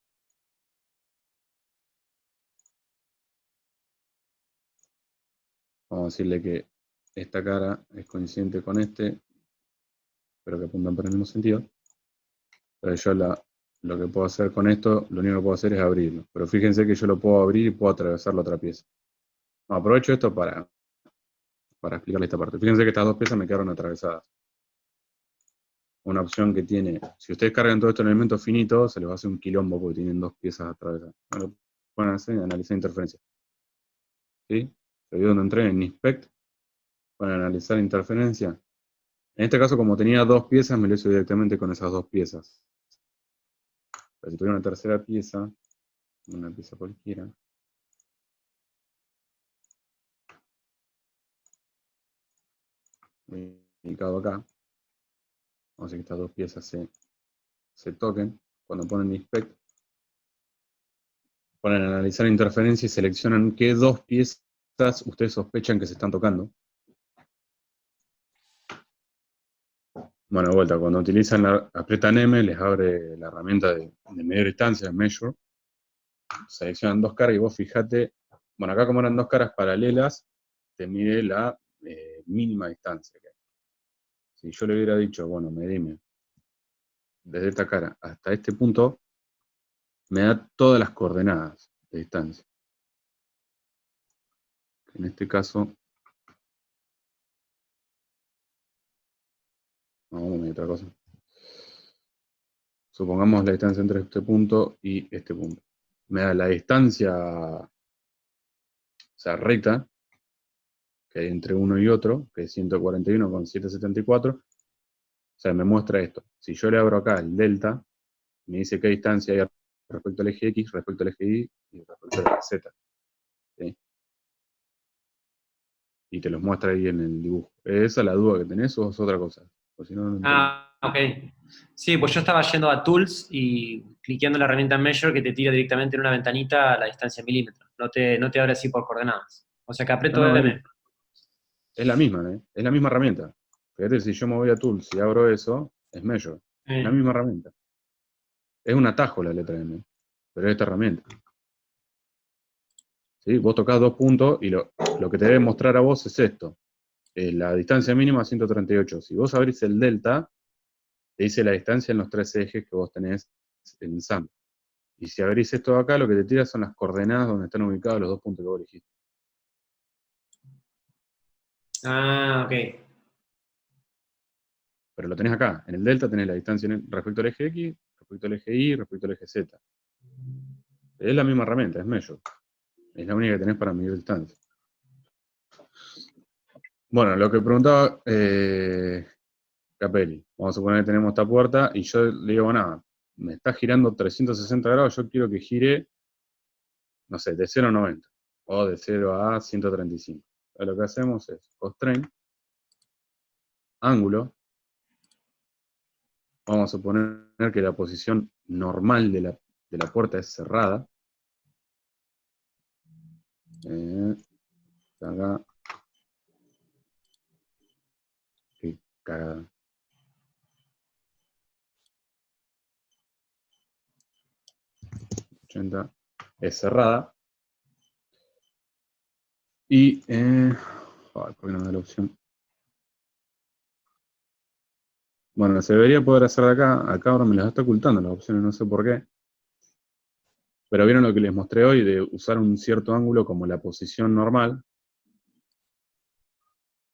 Vamos a decirle que esta cara es coincidente con este, pero que apuntan para el mismo sentido. Pero yo lo que puedo hacer con esto, lo único que puedo hacer es abrirlo. Pero fíjense que yo lo puedo abrir y puedo atravesar la otra pieza. Aprovecho esto para explicarle esta parte. Fíjense que estas 2 piezas me quedaron atravesadas. Una opción que tiene, si ustedes cargan todo esto en elementos finitos, se les va a hacer un quilombo porque tienen 2 piezas atravesadas. Lo pueden hacer y analizar interferencia. ¿Sí? Ahí donde entré en Inspect, para analizar interferencia. En este caso, como tenía 2 piezas, me lo hizo directamente con esas 2 piezas. Pero si tuviera una tercera pieza, una pieza cualquiera, ubicado acá, vamos a decir que estas 2 piezas se toquen. Cuando ponen Inspect, ponen analizar interferencia y seleccionan qué 2 piezas ustedes sospechan que se están tocando. Bueno, de vuelta, cuando utilizan apretan M, les abre la herramienta de medir distancia, Measure. Seleccionan 2 caras y vos fijate, bueno, acá como eran 2 caras paralelas, te mide la mínima distancia que hay. Si yo le hubiera dicho, bueno, medime desde esta cara hasta este punto, me da todas las coordenadas de distancia. En este caso, vamos a medir otra cosa. Supongamos la distancia entre este punto y este punto. Me da la distancia, o sea, recta, que hay entre uno y otro, que es 141,774. O sea, me muestra esto. Si yo le abro acá el delta, me dice qué distancia hay respecto al eje X, respecto al eje Y y respecto al eje Z. ¿Sí? Y te los muestra ahí en el dibujo. ¿Esa es la duda que tenés o es otra cosa? Si no, ok. Sí, pues yo estaba yendo a Tools y cliqueando la herramienta Measure que te tira directamente en una ventanita a la distancia en milímetros. No te abre así por coordenadas. O sea que aprieto M. Es la misma, ¿eh? Es la misma herramienta. Fíjate, si yo me voy a Tools y abro eso, es Measure. Es la misma herramienta. Es un atajo la letra M, pero es esta herramienta. ¿Sí? Vos tocás 2 puntos y lo que te debe mostrar a vos es esto. La distancia mínima 138. Si vos abrís el delta, te dice la distancia en los 3 ejes que vos tenés en ensamble. Y si abrís esto de acá, lo que te tira son las coordenadas donde están ubicados los 2 puntos que vos elegiste. Ah, ok. Pero lo tenés acá. En el delta tenés la distancia respecto al eje X, respecto al eje Y, respecto al eje Z. Es la misma herramienta, es Measure. Es la única que tenés para medir distancia. Bueno, lo que preguntaba Capelli. Vamos a suponer que tenemos esta puerta y yo le digo, nada, me está girando 360 grados, yo quiero que gire, no sé, de 0 a 90 o de 0 a 135. Entonces, lo que hacemos es constraint, ángulo. Vamos a suponer que la posición normal de la puerta es cerrada. Acá. Qué cagada. Es cerrada. Y, ¿por qué no me da la opción? Bueno, se debería poder hacer de acá. Acá ahora me las está ocultando las opciones, no sé por qué. Pero vieron lo que les mostré hoy de usar un cierto ángulo como la posición normal.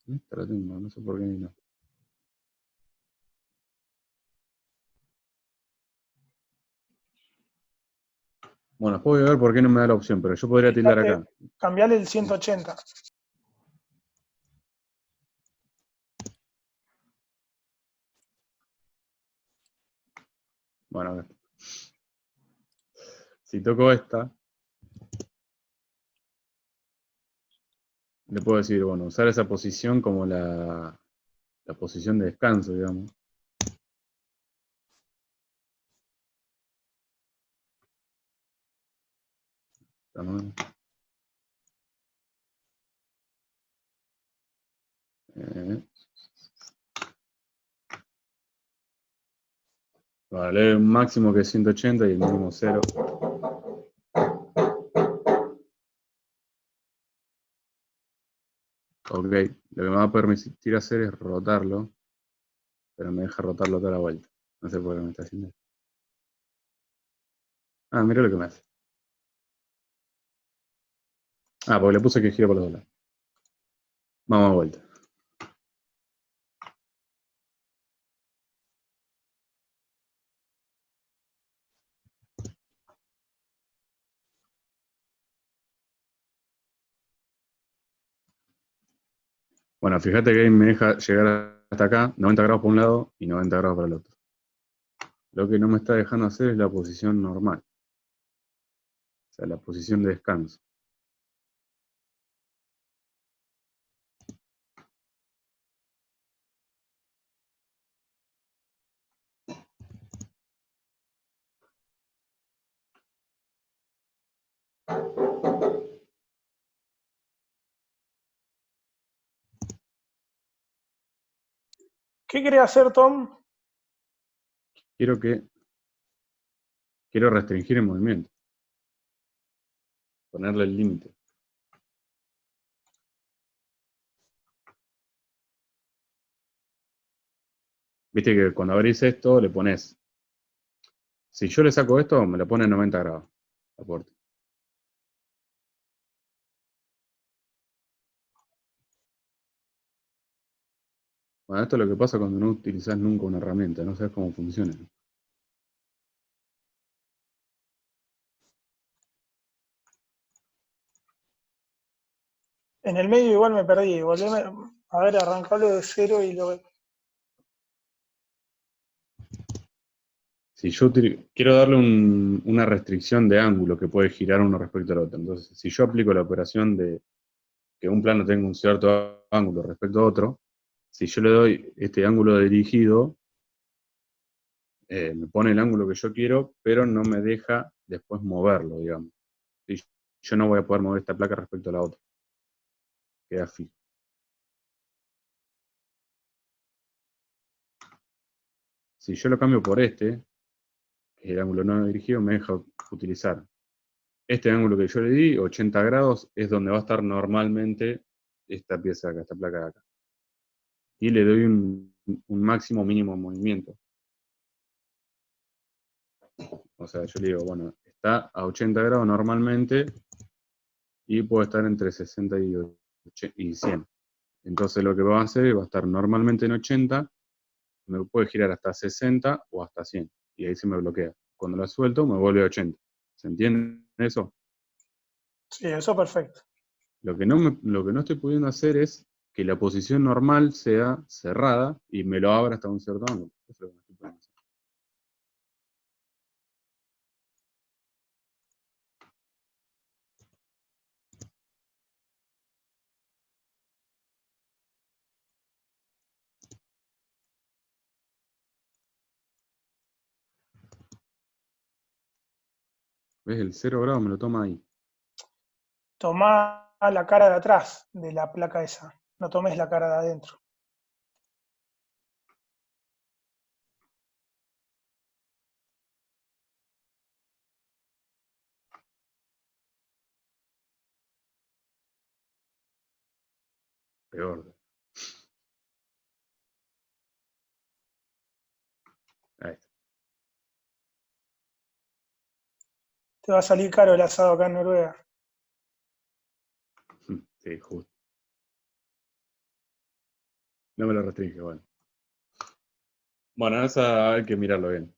Esta la tengo, no sé por qué no. Bueno, después voy a ver por qué no me da la opción, pero yo podría tildar acá. Cambiale el 180. Bueno, a ver. Si toco esta, le puedo decir, bueno, usar esa posición como la posición de descanso, digamos. ¿No? Vale, un máximo que es 180 y el mínimo 0. Ok, lo que me va a permitir hacer es rotarlo, pero me deja rotarlo toda la vuelta. No sé por qué me está haciendo esto. Ah, mira lo que me hace. Ah, porque le puse que gire por los dos lados. Vamos a vuelta. Bueno, fíjate que ahí me deja llegar hasta acá, 90 grados por un lado y 90 grados para el otro. Lo que no me está dejando hacer es la posición normal. O sea, la posición de descanso. ¿Qué querés hacer, Tom? Quiero restringir el movimiento. Ponerle el límite. Viste que cuando abrís esto le pones. Si yo le saco esto, me lo pone en 90 grados. La puerta. Bueno, esto es lo que pasa cuando no utilizás nunca una herramienta, no sabes cómo funciona. En el medio igual me perdí. Volveme a ver, arrancalo de cero y lo... Si yo quiero darle una restricción de ángulo que puede girar uno respecto al otro. Entonces, si yo aplico la operación de que un plano tenga un cierto ángulo respecto a otro, si yo le doy este ángulo dirigido, me pone el ángulo que yo quiero, pero no me deja después moverlo, digamos. Y yo no voy a poder mover esta placa respecto a la otra. Queda fijo. Si yo lo cambio por este, el ángulo no dirigido, me deja utilizar este ángulo que yo le di, 80 grados, es donde va a estar normalmente esta pieza de acá, esta placa de acá. Y le doy un máximo mínimo movimiento. O sea, yo le digo, bueno, está a 80 grados normalmente y puede estar entre 60 y 100. Entonces lo que va a hacer es va a estar normalmente en 80, me puede girar hasta 60 o hasta 100. Y ahí se me bloquea. Cuando la suelto, me vuelve a 80. ¿Se entiende eso? Sí, eso perfecto. Lo que no estoy pudiendo hacer es que la posición normal sea cerrada y me lo abra hasta un cierto ángulo. Eso es lo que no estoy pudiendo hacer. ¿Ves? El 0 grado me lo toma ahí. Tomá la cara de atrás de la placa esa. No tomes la cara de adentro. Peor. Ahí está. Te va a salir caro el asado acá en Noruega. Sí, justo. No me lo restringe, bueno. Bueno, esa hay que mirarlo bien.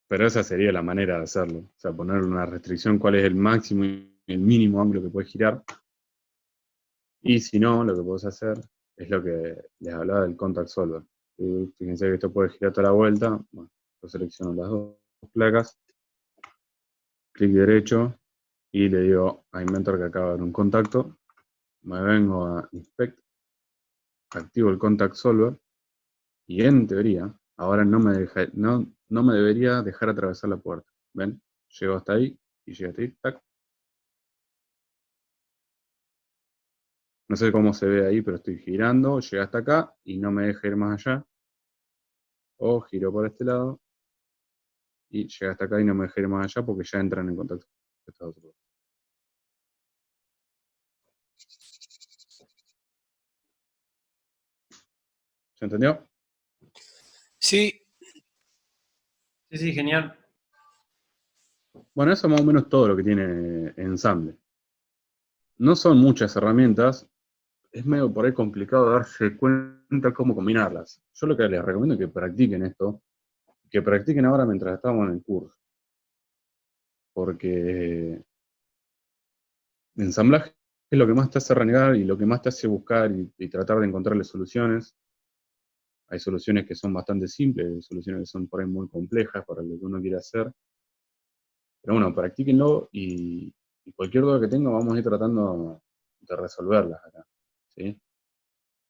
Pero esa sería la manera de hacerlo. O sea, ponerle una restricción, cuál es el máximo y el mínimo ángulo que puedes girar. Y si no, lo que puedes hacer es lo que les hablaba del contact solver. Y fíjense que esto puede girar toda la vuelta. Bueno, yo selecciono las dos placas, clic derecho y le digo a Inventor que acaba de haber un contacto. Me vengo a Inspect, activo el contact solver y en teoría ahora no me debería dejar atravesar la puerta. ¿Ven? Llego hasta ahí y llego hasta ahí, tac. No sé cómo se ve ahí, pero estoy girando, llegué hasta acá y no me deja ir más allá. O giro por este lado y llega hasta acá y no me deja ir más allá porque ya entran en contacto con esta otra. ¿Se entendió? Sí, Sí, sí, genial. Bueno, eso es más o menos todo lo que tiene Ensamble. No son muchas herramientas, es medio por ahí complicado darse cuenta cómo combinarlas. Yo lo que les recomiendo es que practiquen esto, que practiquen ahora mientras estamos en el curso. Porque ensamblaje es lo que más te hace renegar y lo que más te hace buscar y tratar de encontrarle soluciones. Hay soluciones que son bastante simples, hay soluciones que son por ahí muy complejas para lo que uno quiere hacer. Pero bueno, practíquenlo y cualquier duda que tenga vamos a ir tratando de resolverlas acá. ¿Sí?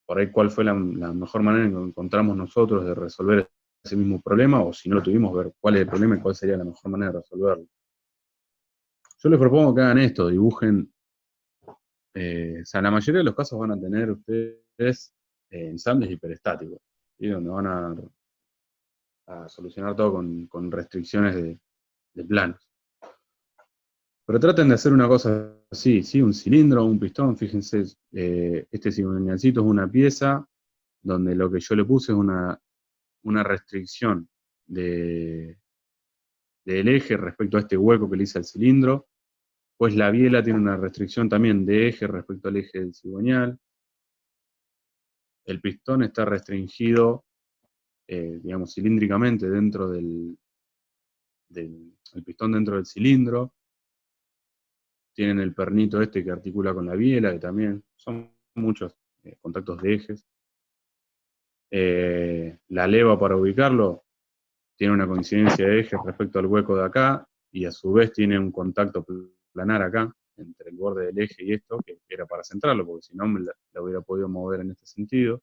Por ahí cuál fue la mejor manera que encontramos nosotros de resolver ese mismo problema, o si no lo tuvimos, ver cuál es el problema y cuál sería la mejor manera de resolverlo. Yo les propongo que hagan esto, dibujen. O sea, la mayoría de los casos van a tener ustedes ensambles hiperestáticos, ¿sí? Donde van a solucionar todo con restricciones de planos. Pero traten de hacer una cosa así, ¿sí? Un cilindro o un pistón, fíjense, este cigüeñalcito es una pieza donde lo que yo le puse es una restricción del eje respecto a este hueco que le hice al cilindro, pues la biela tiene una restricción también de eje respecto al eje del cigüeñal, el pistón está restringido, digamos, cilíndricamente dentro el pistón dentro del cilindro, tienen el pernito este que articula con la biela, que también son muchos contactos de ejes. La leva para ubicarlo tiene una coincidencia de ejes respecto al hueco de acá, y a su vez tiene un contacto planar acá, entre el borde del eje y esto, que era para centrarlo, porque si no me la hubiera podido mover en este sentido.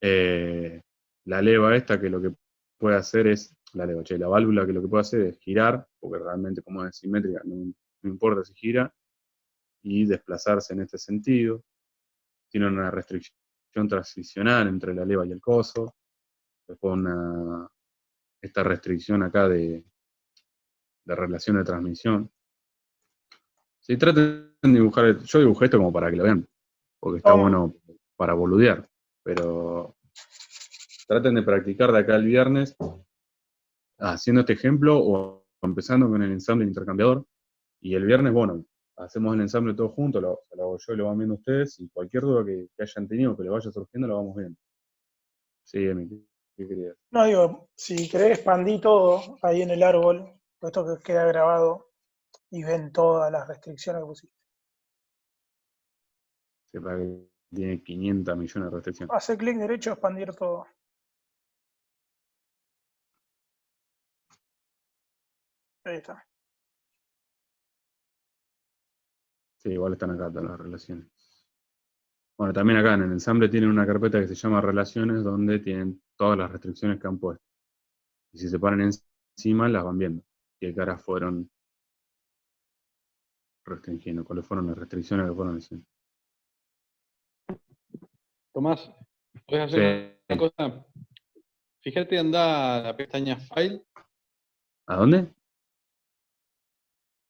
La leva esta que lo que puede hacer es, la válvula que lo que puede hacer es girar, porque realmente como es simétrica, no importa si gira, y desplazarse en este sentido. Tiene una restricción transicional entre la leva y el coso. Después esta restricción acá de relación de transmisión. Sí, traten de dibujar, yo dibujé esto como para que lo vean, porque está bueno para boludear, pero traten de practicar de acá el viernes haciendo este ejemplo o empezando con el ensamble intercambiador, y el viernes, bueno, hacemos el ensamble todo junto, lo hago yo y lo van viendo ustedes, y cualquier duda que hayan tenido, que le vaya surgiendo, lo vamos viendo. Sí, Emi, ¿qué querías? No, digo, si querés expandir todo ahí en el árbol, esto que queda grabado y ven todas las restricciones que pusiste. Sepa que tiene 500 millones de restricciones. Hace clic derecho, expandir todo. Ahí está. Sí, igual están acá todas las relaciones. Bueno, también acá en el ensamble tienen una carpeta que se llama relaciones, donde tienen todas las restricciones que han puesto. Y si se paran encima, las van viendo. Qué caras fueron restringiendo, cuáles fueron las restricciones que fueron haciendo. Tomás, ¿puedes hacer una cosa? Fíjate, anda a la pestaña File. ¿A dónde?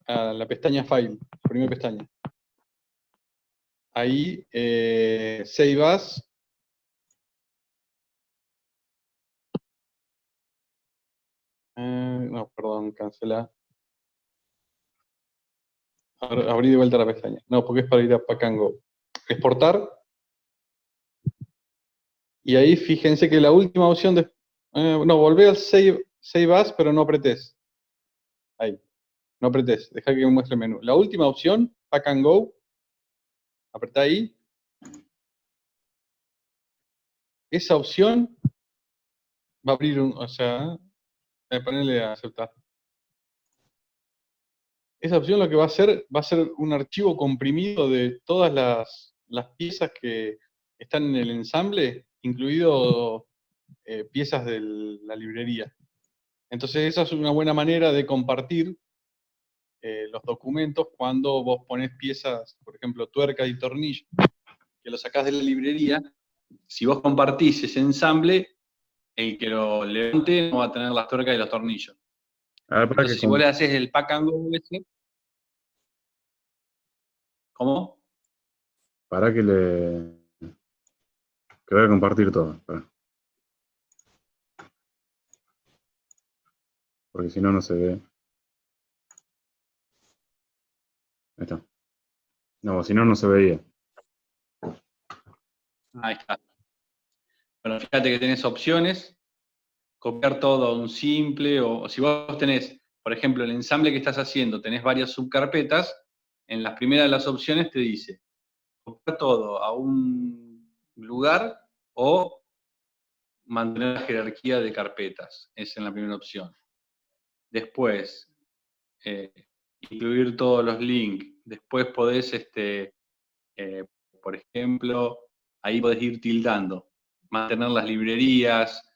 A la pestaña File, primera pestaña. Ahí, Save As. No, perdón, cancela. Abrí de vuelta la pestaña. No, porque es para ir a Pack and Go. Exportar. Y ahí fíjense que la última opción de... no, volvé al Save As, pero no apretés. Ahí. No apretés. Deja que me muestre el menú. La última opción, Pack and Go. Apretá ahí. Esa opción va a abrir un... O sea, ponerle a aceptar. Esa opción lo que va a ser un archivo comprimido de todas las piezas que están en el ensamble, incluido piezas de la librería. Entonces esa es una buena manera de compartir los documentos cuando vos ponés piezas, por ejemplo, tuercas y tornillos, que lo sacás de la librería. Si vos compartís ese ensamble, el que lo levante no va a tener las tuercas y los tornillos. Entonces si vos le haces el Pack and Go ese, ¿cómo? Para que voy a compartir todo. Para. Porque si no, no se ve. Ahí está. No, si no, no se veía. Ahí está. Bueno, fíjate que tenés opciones. Copiar todo a un simple, o si vos tenés, por ejemplo, el ensamble que estás haciendo, tenés varias subcarpetas, en las primeras de las opciones te dice, copiar todo a un lugar o mantener la jerarquía de carpetas. Es en la primera opción. Después, incluir todos los links. Después podés, por ejemplo, ahí podés ir tildando. Mantener las librerías,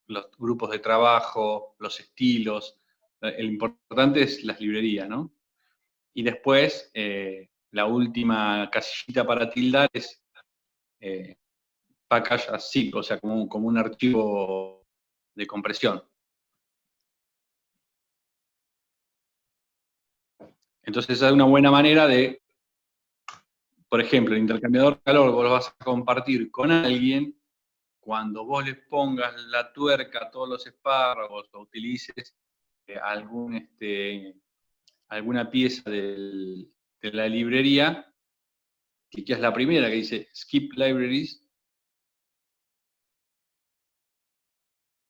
los grupos de trabajo, los estilos. El importante es las librerías, ¿no? Y después, la última casillita para tildar es package as zip, o sea, como un archivo de compresión. Entonces, esa es una buena manera de, por ejemplo, el intercambiador de calor, vos lo vas a compartir con alguien. Cuando vos les pongas la tuerca a todos los espárragos o utilices alguna pieza de la librería, cliqueas la primera que dice Skip Libraries.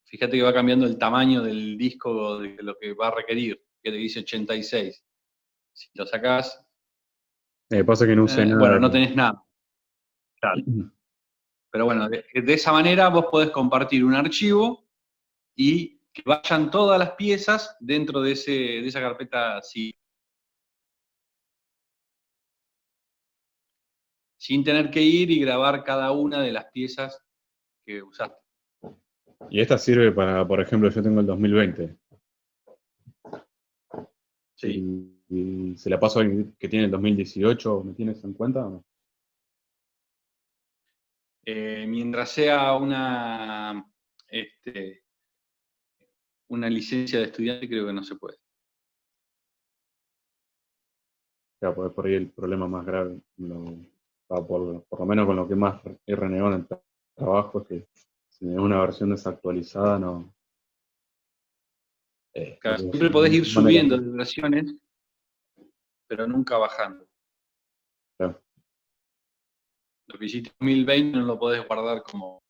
Fíjate que va cambiando el tamaño del disco de lo que va a requerir, que te dice 86. Si lo sacás, Pasa que no usé nada. bueno, no tenés nada. Claro. Pero bueno, de esa manera vos podés compartir un archivo y que vayan todas las piezas dentro de esa carpeta zip. Sin tener que ir y grabar cada una de las piezas que usaste. Y esta sirve para, por ejemplo, yo tengo el 2020. Sí. Y se la paso a alguien que tiene el 2018, ¿me tienes en cuenta o no? Mientras sea una una licencia de estudiante, creo que no se puede. Claro, porque por ahí el problema más grave, por lo menos con lo que más he renegado en el trabajo, es que si es una versión desactualizada, no. Claro, no siempre podés ir no manera. subiendo de versiones, pero nunca bajando. Claro. Lo que hiciste en 2020 no lo podés guardar como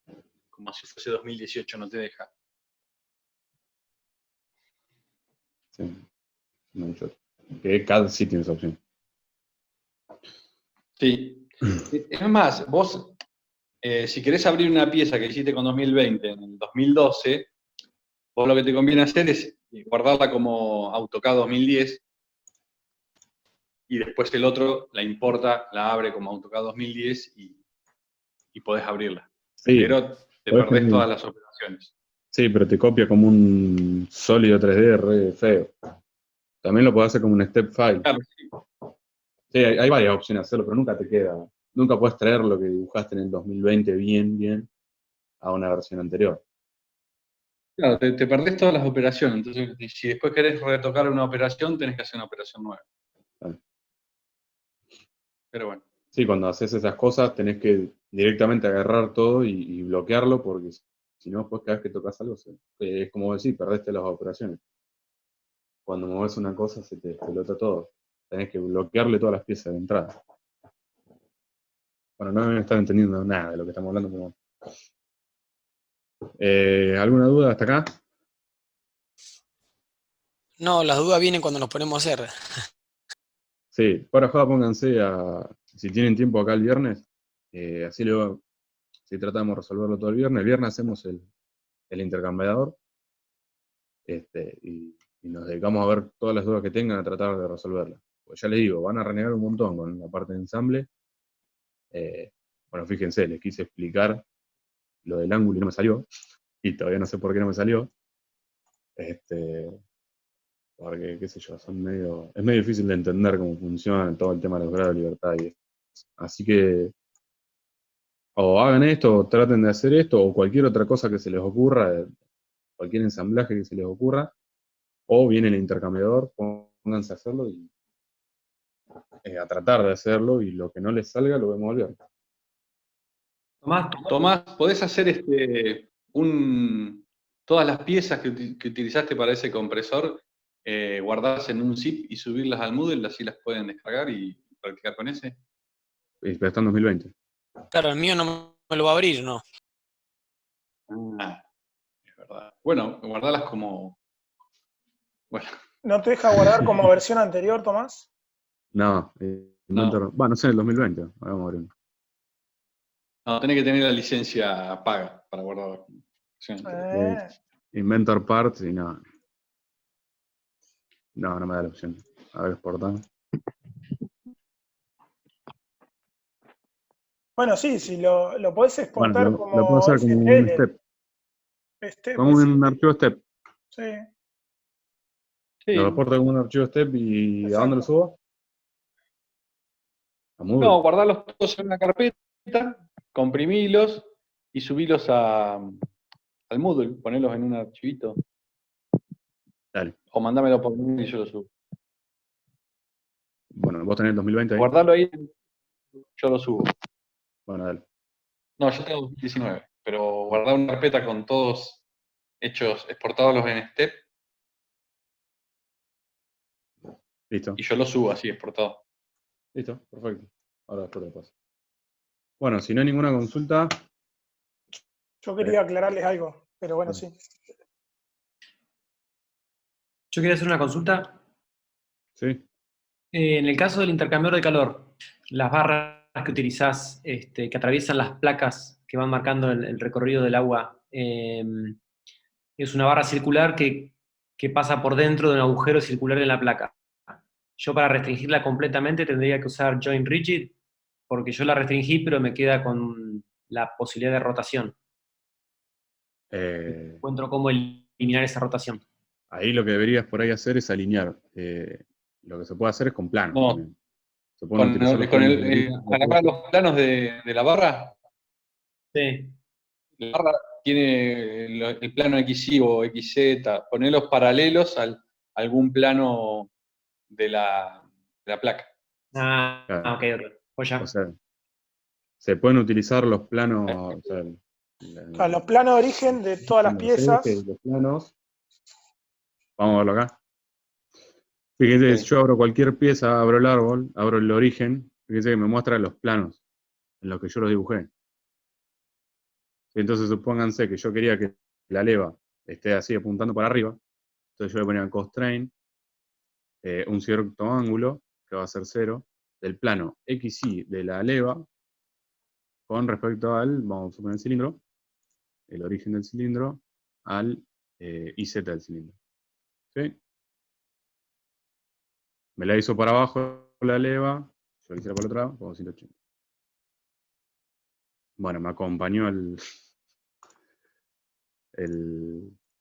si fuese 2018, no te deja. Sí, mucho. Que cada sí tiene esa opción. Sí. Es más, vos, si querés abrir una pieza que hiciste con 2020 en el 2012, vos lo que te conviene hacer es guardarla como AutoCAD 2010 y después el otro la importa, la abre como AutoCAD 2010 y podés abrirla. Sí, pero te podés perdés tener- todas las operaciones. Sí, pero te copia como un sólido 3D re feo. También lo podés hacer como un step file. Claro, sí. Sí, hay varias opciones de hacerlo, pero nunca te queda. Nunca puedes traer lo que dibujaste en el 2020 bien a una versión anterior. Claro, te perdés todas las operaciones. Entonces, si después querés retocar una operación, tenés que hacer una operación nueva. Claro. Pero bueno. Sí, cuando haces esas cosas tenés que directamente agarrar todo y bloquearlo, porque si no, después cada vez que tocas algo, es como decir, perdiste las operaciones. Cuando mueves una cosa se te explota todo. Tenés que bloquearle todas las piezas de entrada. Bueno, no me están entendiendo nada de lo que estamos hablando. ¿Alguna duda hasta acá? No, las dudas vienen cuando nos ponemos a hacer. Sí, para joda pónganse si tienen tiempo acá el viernes, así luego, si tratamos de resolverlo todo el viernes hacemos el intercambiador, y nos dedicamos a ver todas las dudas que tengan a tratar de resolverlas. Pues ya les digo, van a renegar un montón con la parte de ensamble. Bueno, fíjense, les quise explicar lo del ángulo y no me salió, y todavía no sé por qué no me salió. Porque, qué sé yo, es medio difícil de entender cómo funciona todo el tema de los grados de libertad y eso. Así que o hagan esto, o traten de hacer esto, o cualquier otra cosa que se les ocurra, cualquier ensamblaje que se les ocurra, o viene el intercambiador, pónganse a hacerlo y a tratar de hacerlo, y lo que no les salga lo vemos al viernes. Tomás, ¿podés hacer todas las piezas que utilizaste para ese compresor, guardarlas en un zip y subirlas al Moodle, así las pueden descargar y practicar con ese? Pero está en 2020. Claro, el mío no me lo va a abrir, ¿no? Ah, es verdad. Bueno, guardarlas como... Bueno, ¿No te deja guardar como versión anterior, Tomás? No, No. no sé, el 2020. Vamos a ver. No, tenés que tener la licencia paga para guardar. Inventor Parts y no. No me da la opción. A ver, exportar. Bueno, sí, si lo podés exportar Bueno, lo puedo como hacer como un STL. step. Como un archivo step. Sí, Sí. Lo exporto como un archivo step y ¿a dónde lo exacto. subo? A Moodle. No, guardarlos todos en una carpeta, comprimilos y subilos al Moodle, ponerlos en un archivito. Dale. O mandámelo por mail y yo lo subo. Bueno, vos tenés el 2020 ahí. Guardarlo ahí, yo lo subo. Bueno, dale. No, yo tengo 2019, pero guardar una carpeta con todos hechos, exportados en step, Listo. y yo lo subo así, exportado. Listo, perfecto. Ahora después lo paso. Bueno, si no hay ninguna consulta. Yo quería aclararles algo, pero bueno, sí. Yo quería hacer una consulta. Sí. En el caso del intercambiador de calor, las barras que utilizás, que atraviesan las placas que van marcando el recorrido del agua, es una barra circular que pasa por dentro de un agujero circular en la placa. Yo para restringirla completamente tendría que usar Join Rigid, porque yo la restringí, pero me queda con la posibilidad de rotación. Encuentro cómo eliminar esa rotación. Ahí lo que deberías por ahí hacer es alinear. Lo que se puede hacer es con planos No. también. Se pueden utilizar los Con planos agarrar los planos de la barra, Sí. la barra tiene el plano XY o XZ, ponerlos paralelos a algún plano de la placa. Claro. Ok. Pues ya. O sea, se pueden utilizar los planos, o sea, Claro, los planos de origen de todas las los piezas. ejes, los planos. Vamos a verlo acá. Fíjense, Sí. yo abro cualquier pieza, abro el árbol, abro el origen, fíjense que me muestra los planos en los que yo los dibujé. Entonces supónganse que yo quería que la leva esté así apuntando para arriba, entonces yo le ponía constraint, un cierto ángulo, que va a ser 0, del plano XY de la leva con respecto al, vamos a poner el cilindro, el origen del cilindro, al IZ del cilindro. ¿Sí? Me la hizo para abajo la leva, yo la hiciera para el otro lado, pongo 180. Bueno, me acompañó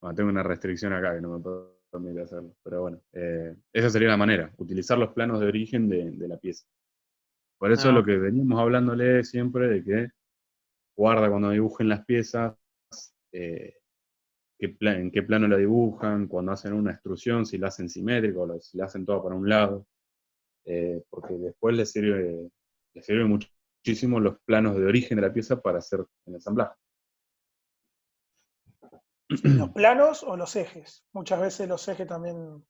bueno, tengo una restricción acá que no me permite hacerlo, pero bueno, esa sería la manera, utilizar los planos de origen de la pieza. Por eso lo que veníamos hablándole siempre de que guarda cuando dibujen las piezas, en qué plano la dibujan, cuando hacen una extrusión, si la hacen simétrica o si la hacen toda para un lado, porque después les sirve muchísimo los planos de origen de la pieza para hacer el ensamblaje. ¿Los planos o los ejes? Muchas veces los ejes también.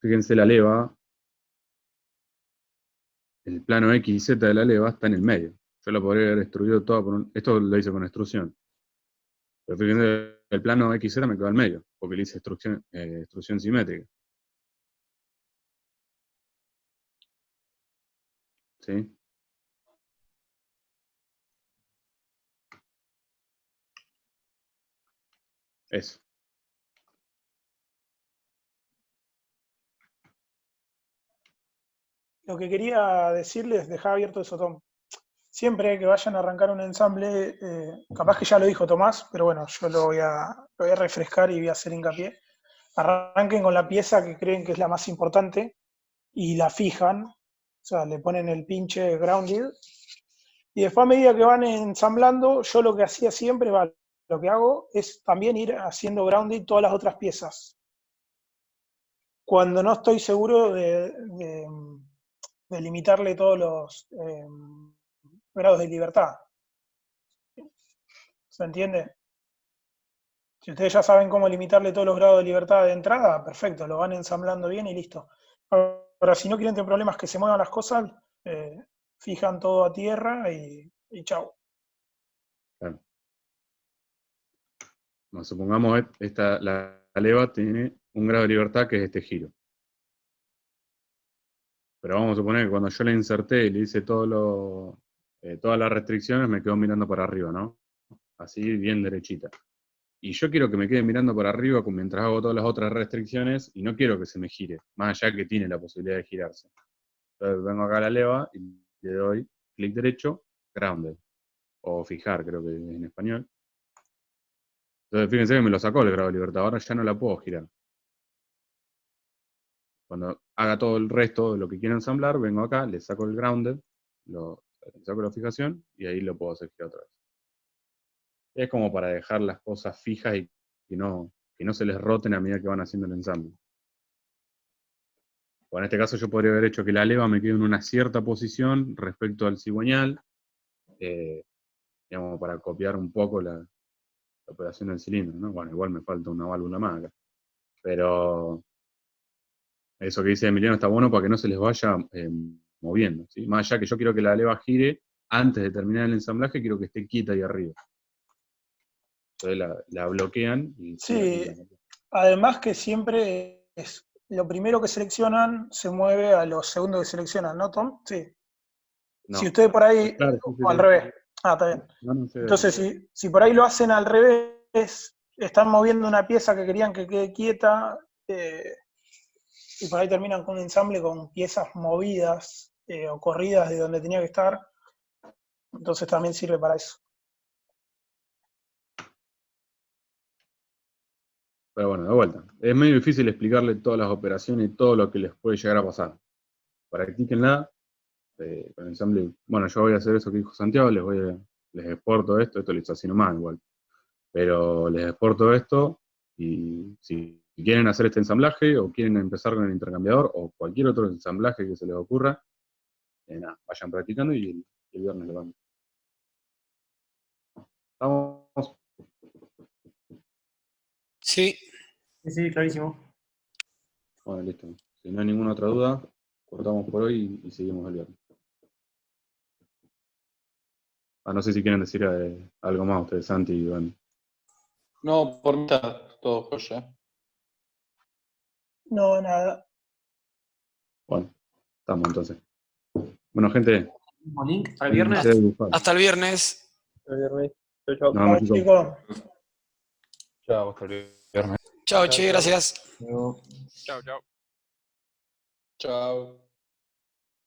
Fíjense la leva, el plano X y Z de la leva está en el medio. Yo lo podría haber extruido todo esto lo hice con extrusión. Pero fíjense, el plano XZ me quedó al medio, porque le hice extrusión simétrica. ¿Sí? Eso. Lo que quería decirles, dejar abierto eso, Tom. Siempre que vayan a arrancar un ensamble, capaz que ya lo dijo Tomás, pero bueno, yo lo voy a refrescar y voy a hacer hincapié. Arranquen con la pieza que creen que es la más importante y la fijan, o sea, le ponen el pinche grounded. Y después a medida que van ensamblando, yo lo que hacía siempre, lo que hago es también ir haciendo grounded todas las otras piezas. Cuando no estoy seguro de limitarle todos los grados de libertad. ¿Se entiende? Si ustedes ya saben cómo limitarle todos los grados de libertad de entrada, perfecto, lo van ensamblando bien y listo. Ahora, si no quieren tener problemas que se muevan las cosas, fijan todo a tierra y chau. Claro. Bueno, supongamos la leva tiene un grado de libertad que es este giro. Pero vamos a suponer que cuando yo le inserté y le hice todas las restricciones, me quedo mirando para arriba, ¿no? Así, bien derechita. Y yo quiero que me quede mirando para arriba mientras hago todas las otras restricciones y no quiero que se me gire, más allá que tiene la posibilidad de girarse. Entonces vengo acá a la leva y le doy clic derecho, grounded, o fijar, creo que en español. Entonces fíjense que me lo sacó el grado de libertad, ahora ya no la puedo girar. Cuando haga todo el resto de lo que quiero ensamblar, vengo acá, le saco el grounded, le saco la fijación y ahí lo puedo hacer girar otra vez. Es como para dejar las cosas fijas y que no se les roten a medida que van haciendo el ensamble. O en este caso yo podría haber hecho que la leva me quede en una cierta posición respecto al cigüeñal, digamos, para copiar un poco la operación del cilindro, ¿no? Bueno, igual me falta una válvula más acá. Pero eso que dice Emiliano está bueno para que no se les vaya moviendo, ¿sí? Más allá que yo quiero que la leva gire, antes de terminar el ensamblaje quiero que esté quieta ahí arriba. Entonces la bloquean y... Sí, además que siempre es lo primero que seleccionan se mueve a lo segundo que seleccionan, ¿no, Tom? Sí. No. Si ustedes por ahí, Claro, sí, o al revés. Ah, está bien. No sé. Entonces, si por ahí lo hacen al revés, están moviendo una pieza que querían que quede quieta, y por ahí terminan con un ensamble con piezas movidas o corridas de donde tenía que estar, entonces también sirve para eso. Pero bueno, de vuelta. Es medio difícil explicarle todas las operaciones y todo lo que les puede llegar a pasar. Practíquenla con el ensamble. Bueno, yo voy a hacer eso que dijo Santiago, les voy les exporto esto lo hizo así nomás igual. Pero les exporto esto, y si quieren hacer este ensamblaje, o quieren empezar con el intercambiador, o cualquier otro ensamblaje que se les ocurra, nada, vayan practicando y el viernes lo van. ¿Estamos? Sí. Sí, clarísimo. Bueno, listo. Si no hay ninguna otra duda, cortamos por hoy y seguimos el viernes. No sé si quieren decir algo más ustedes, Santi y Iván. No, por mí está todo joya. No, nada. Bueno, estamos entonces. Bueno, gente. Mismo link para el viernes. Hasta el viernes. Chau, chau. Nos vemos, Chao, chicos. chicos. Chao, hasta el viernes. Chao, che, gracias. Luego. Chau, chau. Chao.